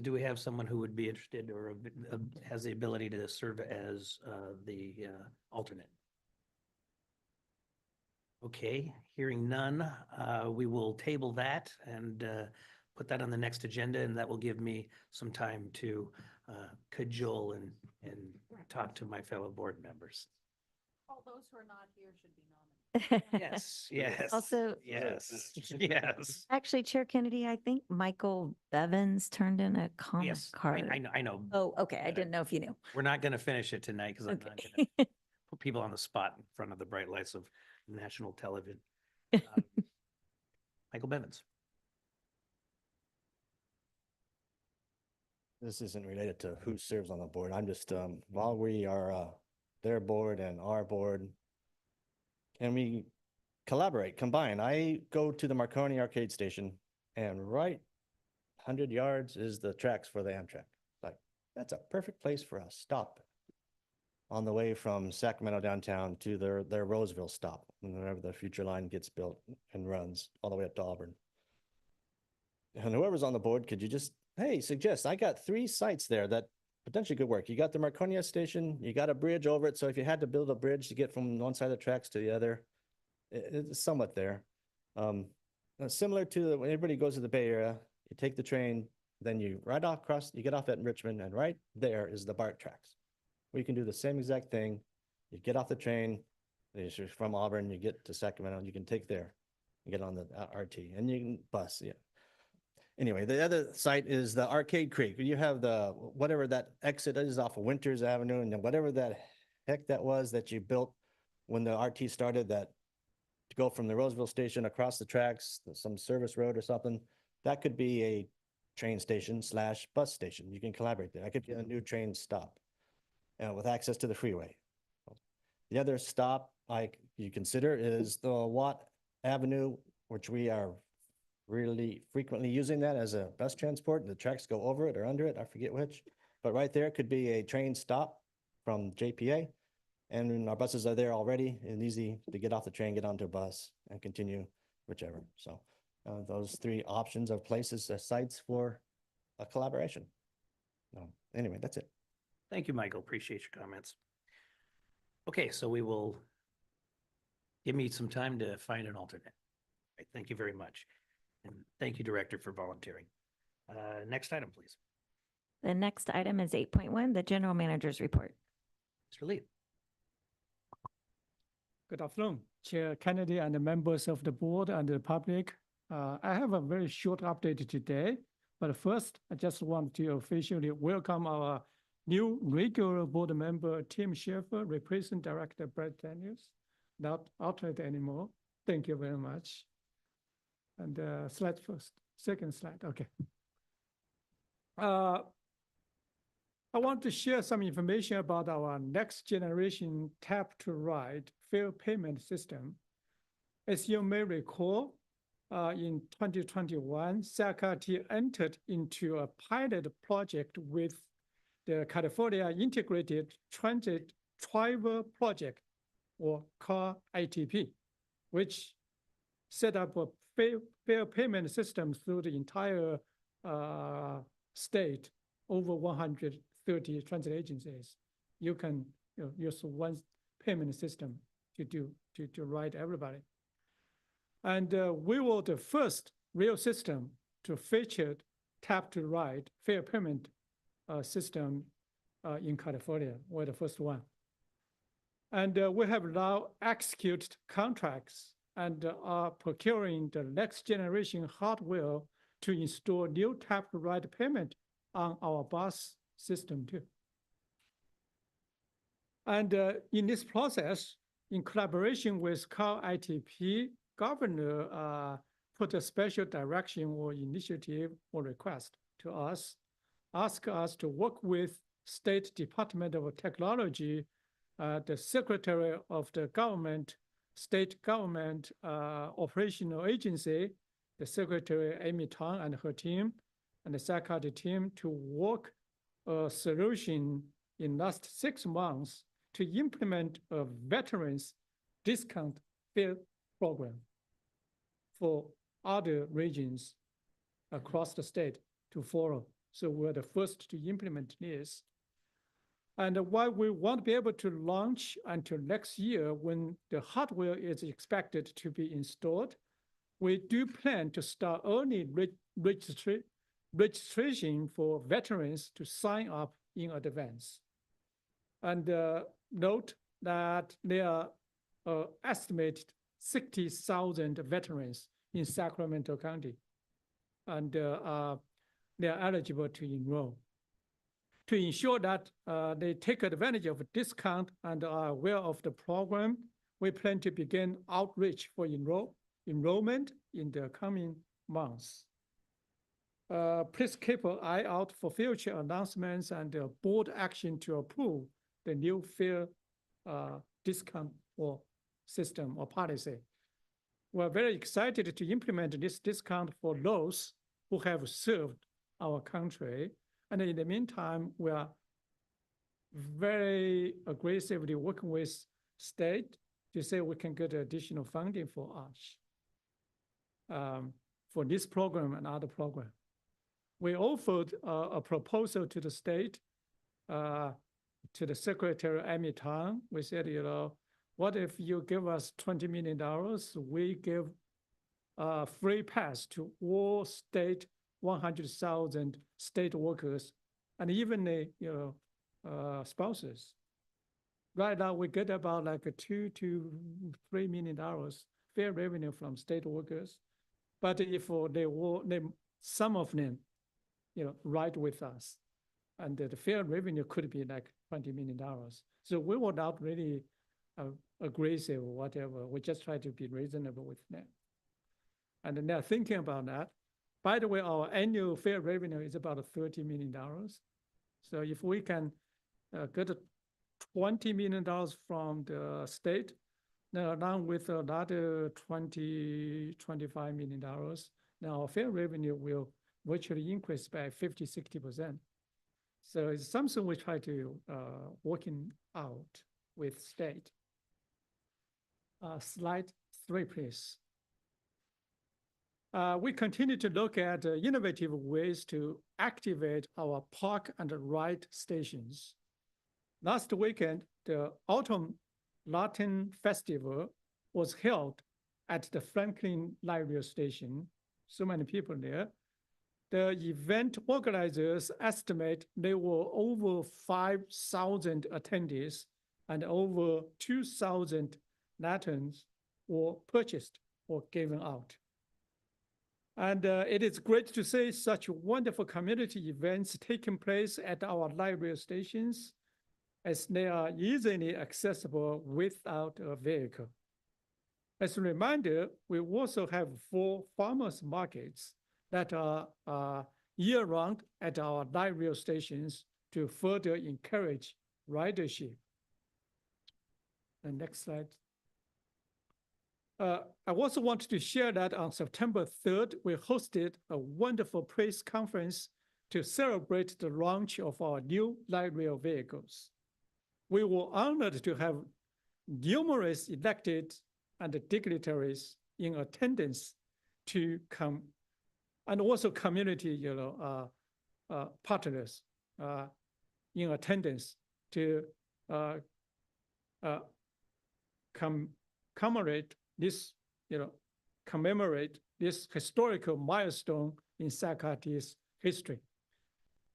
Do we have someone who would be interested or has the ability to serve as the alternate? Okay, hearing none, we will table that and put that on the next agenda, and that will give me some time to cajole and talk to my fellow board members. All those who are not here should be nominated. Yes, yes. Also, yes, yes. actually, Chair Kennedy, I think Michael Bevins turned in a comment Yes, card. I know. Oh, okay. I didn't know if you knew. We're not going to finish it tonight because I'm not Okay. going to put people on the spot in front of the bright lights of national television. Michael Bevins. This isn't related to who serves on the board. I'm just, while we are their board and our board, can we collaborate, combine? I go to the Marconi Arcade Station, and right 100 yards is the tracks for the Amtrak. Like, that's a perfect place for a stop on the way from Sacramento downtown to their Roseville stop, whenever the future line gets built and runs all the way up to Auburn. And whoever's on the board, could you just, hey, suggest, I got 3 sites there that potentially could work. You got the Marconi station, you got a bridge over it. So if you had to build a bridge to get from one side of the tracks to the other, it's somewhat there. Similar to when everybody goes to the Bay Area, you take the train, then you ride off across, you get off at Richmond, and right there is the BART tracks. We can do the same exact thing. You get off the train, from Auburn, you get to Sacramento, you can take there, you get on the RT, and you can bus, yeah. Anyway, the other site is the Arcade Creek. You have whatever that exit is off of Winters Avenue, and then whatever that heck that was that you built when the RT started, that to go from the Roseville station across the tracks, some service road or something, that could be a train station / bus station. You can collaborate there. That could be a new train stop with access to the freeway. The other stop you consider is the Watt Avenue, which we are really frequently using that as a bus transport. The tracks go over it or under it, I forget which. But right there could be a train stop from JPA. And our buses are there already and easy to get off the train, get onto a bus and continue whichever. So those three options of places, sites for a collaboration. Anyway, that's it. Thank you, Michael. Appreciate your comments. Okay, so we will give me some time to find an alternate. Right, thank you very much. And thank you, Director, for volunteering. Next item, please. The next item is 8.1, the General Manager's Report. Mr. Lee. Good afternoon, Chair Kennedy and the members of the board and the public. I have a very short update today, but first, I just want to officially welcome our new regular board member, Tim Schaefer, replacing Director Brett Daniels, not alternate anymore. Thank you very much. And slide first, second slide, okay. I want to share some information about our next generation tap to ride fare payment system. As you may recall, in 2021, SAC-RT entered into a pilot project with the California Integrated Transit Driver Project, or CAR-ITP, which set up a fare payment system through the entire state, over 130 transit agencies. You can use one payment system to ride everybody. And we were the first real system to feature tap to ride fare payment system in California. We're the first one. And we have now executed contracts and are procuring the next generation hardware to install new tap to ride payment on our bus system too. And in this process, in collaboration with CAR-ITP, Governor put a special direction or initiative or request to us, ask us to work with State Department of Technology, the Secretary of the Government, State Government Operational Agency, the Secretary Amy Tang and her team, and the SAC-RT team to work a solution in last 6 months to implement a veterans discount fare program for other regions across the state to follow. So we're the first to implement this. And while we won't be able to launch until next year when the hardware is expected to be installed, we do plan to start early registration for veterans to sign up in advance. And note that there are estimated 60,000 veterans in Sacramento County, and they are eligible to enroll. To ensure that they take advantage of a discount and are aware of the program, we plan to begin outreach for enrollment in the coming months. Please keep an eye out for future announcements and board action to approve the new fare discount or system or policy. We're very excited to implement this discount for those who have served our country. And in the meantime, we are very aggressively working with state to say we can get additional funding for us for this program and other program. We offered a proposal to the state, to the Secretary Amy Tang. We said, what if you give us $20 million, we give a free pass to all state 100,000 state workers and even the spouses. Right now, we get about like $2 to $3 million fair revenue from state workers. But if some of them, ride with us, and the fair revenue could be like $20 million. So we were not really aggressive or whatever. We just try to be reasonable with them. And now thinking about that, by the way, our annual fair revenue is about $30 million. So if we can get $20 million from the state, now along with another $25 million, now our fair revenue will virtually increase by 50–60%. So it's something we try to working out with state. Slide 3, please. We continue to look at innovative ways to activate our park and ride stations. Last weekend, the Autumn Latin Festival was held at the Franklin Light Rail Station. So many people there. The event organizers estimate there were over 5,000 attendees and over 2,000 lanterns were purchased or given out. And it is great to see such wonderful community events taking place at our light rail stations, as they are easily accessible without a vehicle. As a reminder, we also have 4 farmers markets that are year-round at our light rail stations to further encourage ridership. The next slide. I also want to share that on September 3rd, we hosted a wonderful press conference to celebrate the launch of our new light rail vehicles. We were honored to have numerous elected and dignitaries in attendance to come, and also community, partners in attendance to commemorate this historical milestone in SAC-RT's history.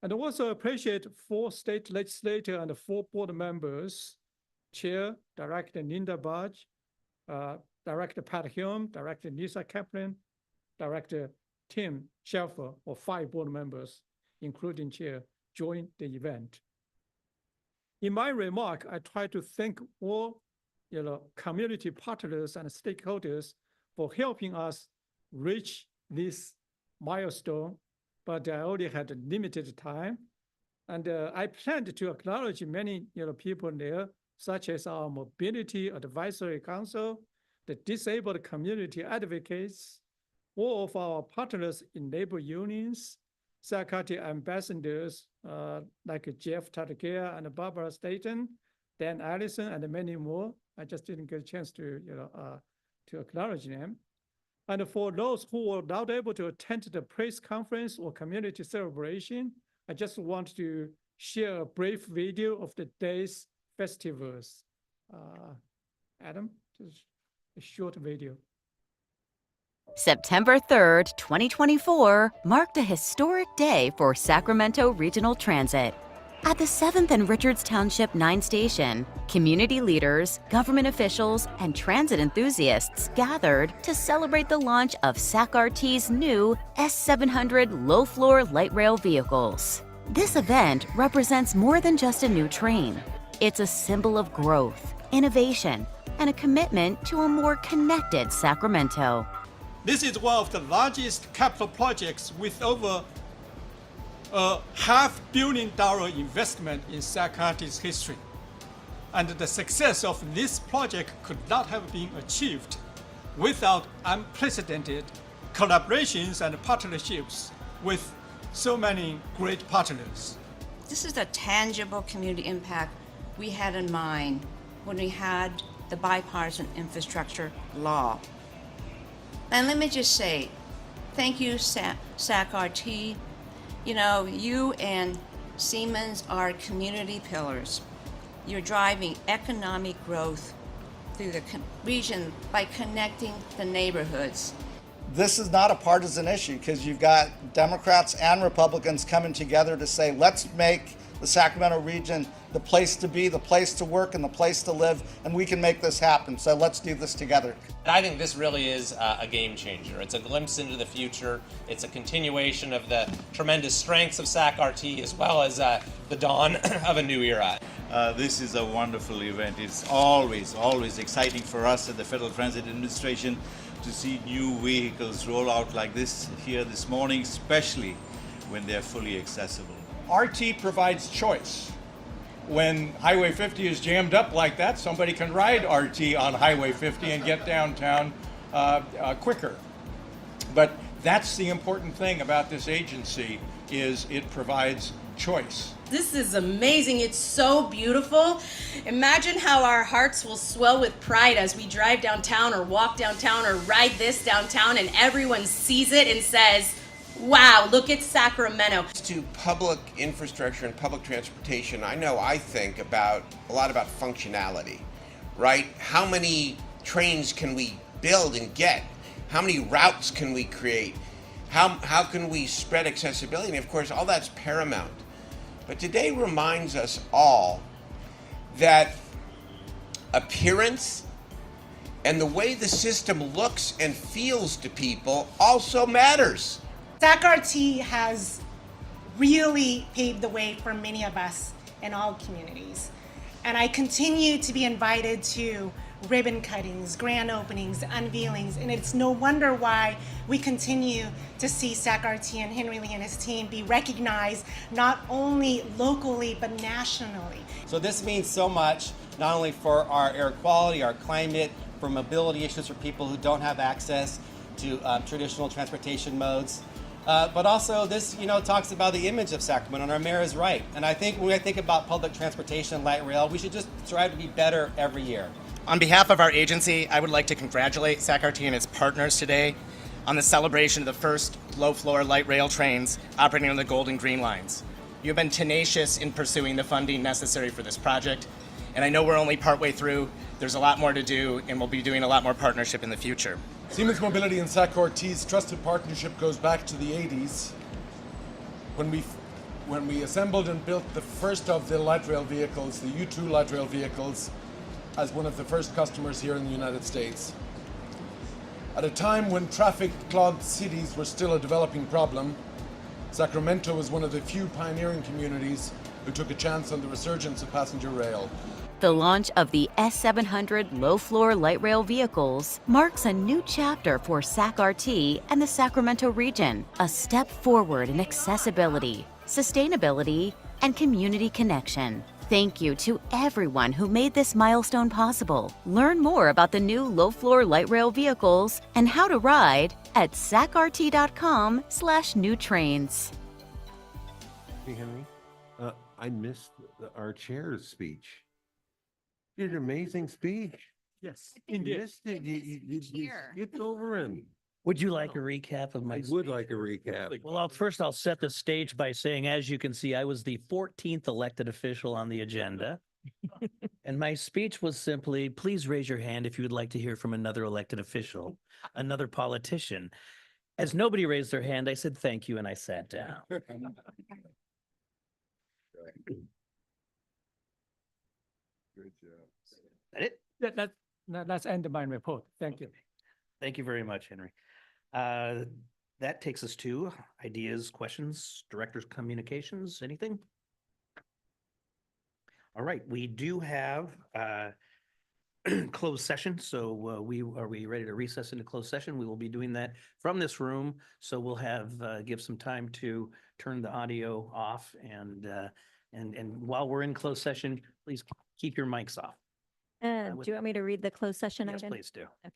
And also appreciate 4 state legislators and 4 board members, Chair, Director Linda Budge, Director Pat Hume, Director Lisa Kaplan, Director Tim Shelfer, or 5 board members, including Chair, joined the event. In my remark, I try to thank all community partners and stakeholders for helping us reach this milestone, but I only had limited time. And I planned to acknowledge many people there, such as our Mobility Advisory Council, the disabled community advocates, all of our partners in labor unions, SAC-RT ambassadors like Jeff Tatakea and Barbara Staten, Dan Allison, and many more. I just didn't get a chance to acknowledge them. And for those who were not able to attend the press conference or community celebration, I just want to share a brief video of the day's festivals. Adam, just a short video. September 3rd, 2024 marked a historic day for Sacramento Regional Transit. At the 7th and Richards Township 9 station, community leaders, government officials, and transit enthusiasts gathered to celebrate the launch of SAC-RT's new S700 low-floor light rail vehicles. This event represents more than just a new train. It's a symbol of growth, innovation, and a commitment to a more connected Sacramento. This is one of the largest capital projects with over a $500 million investment in SAC-RT's history. And the success of this project could not have been achieved without unprecedented collaborations and partnerships with so many great partners. This is a tangible community impact we had in mind when we had the bipartisan infrastructure law. And let me just say, thank you, SAC-RT. You and Siemens are community pillars. You're driving economic growth through the region by connecting the neighborhoods. This is not a partisan issue because you've got Democrats and Republicans coming together to say, let's make the Sacramento region the place to be, the place to work, and the place to live, and we can make this happen. So let's do this together. I think this really is a game changer. It's a glimpse into the future. It's a continuation of the tremendous strengths of SAC-RT as well as the dawn of a new era. This is a wonderful event. It's always exciting for us at the Federal Transit Administration to see new vehicles roll out like this here this morning, especially when they're fully accessible. RT provides choice. When Highway 50 is jammed up like that, somebody can ride RT on Highway 50 and get downtown quicker. But that's the important thing about this agency, is it provides choice. This is amazing. It's so beautiful. Imagine how our hearts will swell with pride as we drive downtown or walk downtown or ride this downtown and everyone sees it and says, wow, look at Sacramento. To public infrastructure and public transportation, I think a lot about functionality, right? How many trains can we build and get? How many routes can we create? How can we spread accessibility? And of course, all that's paramount. But today reminds us all that appearance and the way the system looks and feels to people also matters. SAC-RT has really paved the way for many of us in all communities. And I continue to be invited to ribbon cuttings, grand openings, unveilings, and it's no wonder why we continue to see SAC-RT and Henry Lee and his team be recognized not only locally but nationally. So this means so much, not only for our air quality, our climate, for mobility issues for people who don't have access to traditional transportation modes. But also this, talks about the image of Sacramento, and our mayor is right. And I think when I think about public transportation and light rail, we should just strive to be better every year. On behalf of our agency, I would like to congratulate SAC-RT and its partners today on the celebration of the first low-floor light rail trains operating on the Golden Green Lines. You have been tenacious in pursuing the funding necessary for this project, and I know we're only partway through. There's a lot more to do, and we'll be doing a lot more partnership in the future. Siemens Mobility and SAC-RT's trusted partnership goes back to the 80s when we assembled and built the first of the light rail vehicles, the U2 light rail vehicles, as one of the first customers here in the United States. At a time when traffic-clogged cities were still a developing problem, Sacramento was one of the few pioneering communities who took a chance on the resurgence of passenger rail. The launch of the S700 low-floor light rail vehicles marks a new chapter for SAC-RT and the Sacramento region, a step forward in accessibility, sustainability, and community connection. Thank you to everyone who made this milestone possible. Learn more about the new low-floor light rail vehicles and how to ride at sacrt.com/new trains. Hey, Henry, I missed our chair's speech. You did an amazing speech. Yes, You missed it. You skipped over him. Would you like a recap of my? I would like a recap. Well, I'll set the stage by saying, as you can see, I was the 14th elected official on the agenda. And my speech was simply, please raise your hand if you would like to hear from another elected official, another politician. As nobody raised their hand, I said, thank you, and I sat down. Good job. That it? That's end of my report. Thank you. Thank you very much, Henry. That takes us to ideas, questions, director's communications, anything? All right, we do have closed session, so are we ready to recess into closed session? We will be doing that from this room, so we'll have give some time to turn the audio off, and while we're in closed session, please keep your mics off. Do you want me to read the closed session Yes, item? please do. Okay.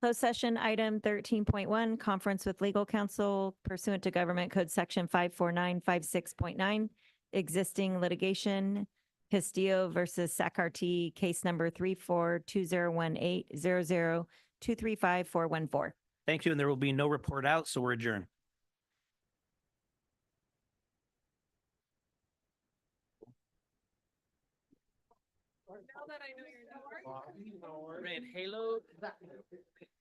Closed session item 13.1, conference with legal counsel pursuant to Government Code Section 54956.9, existing litigation, Castillo versus SAC-RT, case number 34201800235414. Thank you, and there will be no report out, so we're adjourned. Red Halo.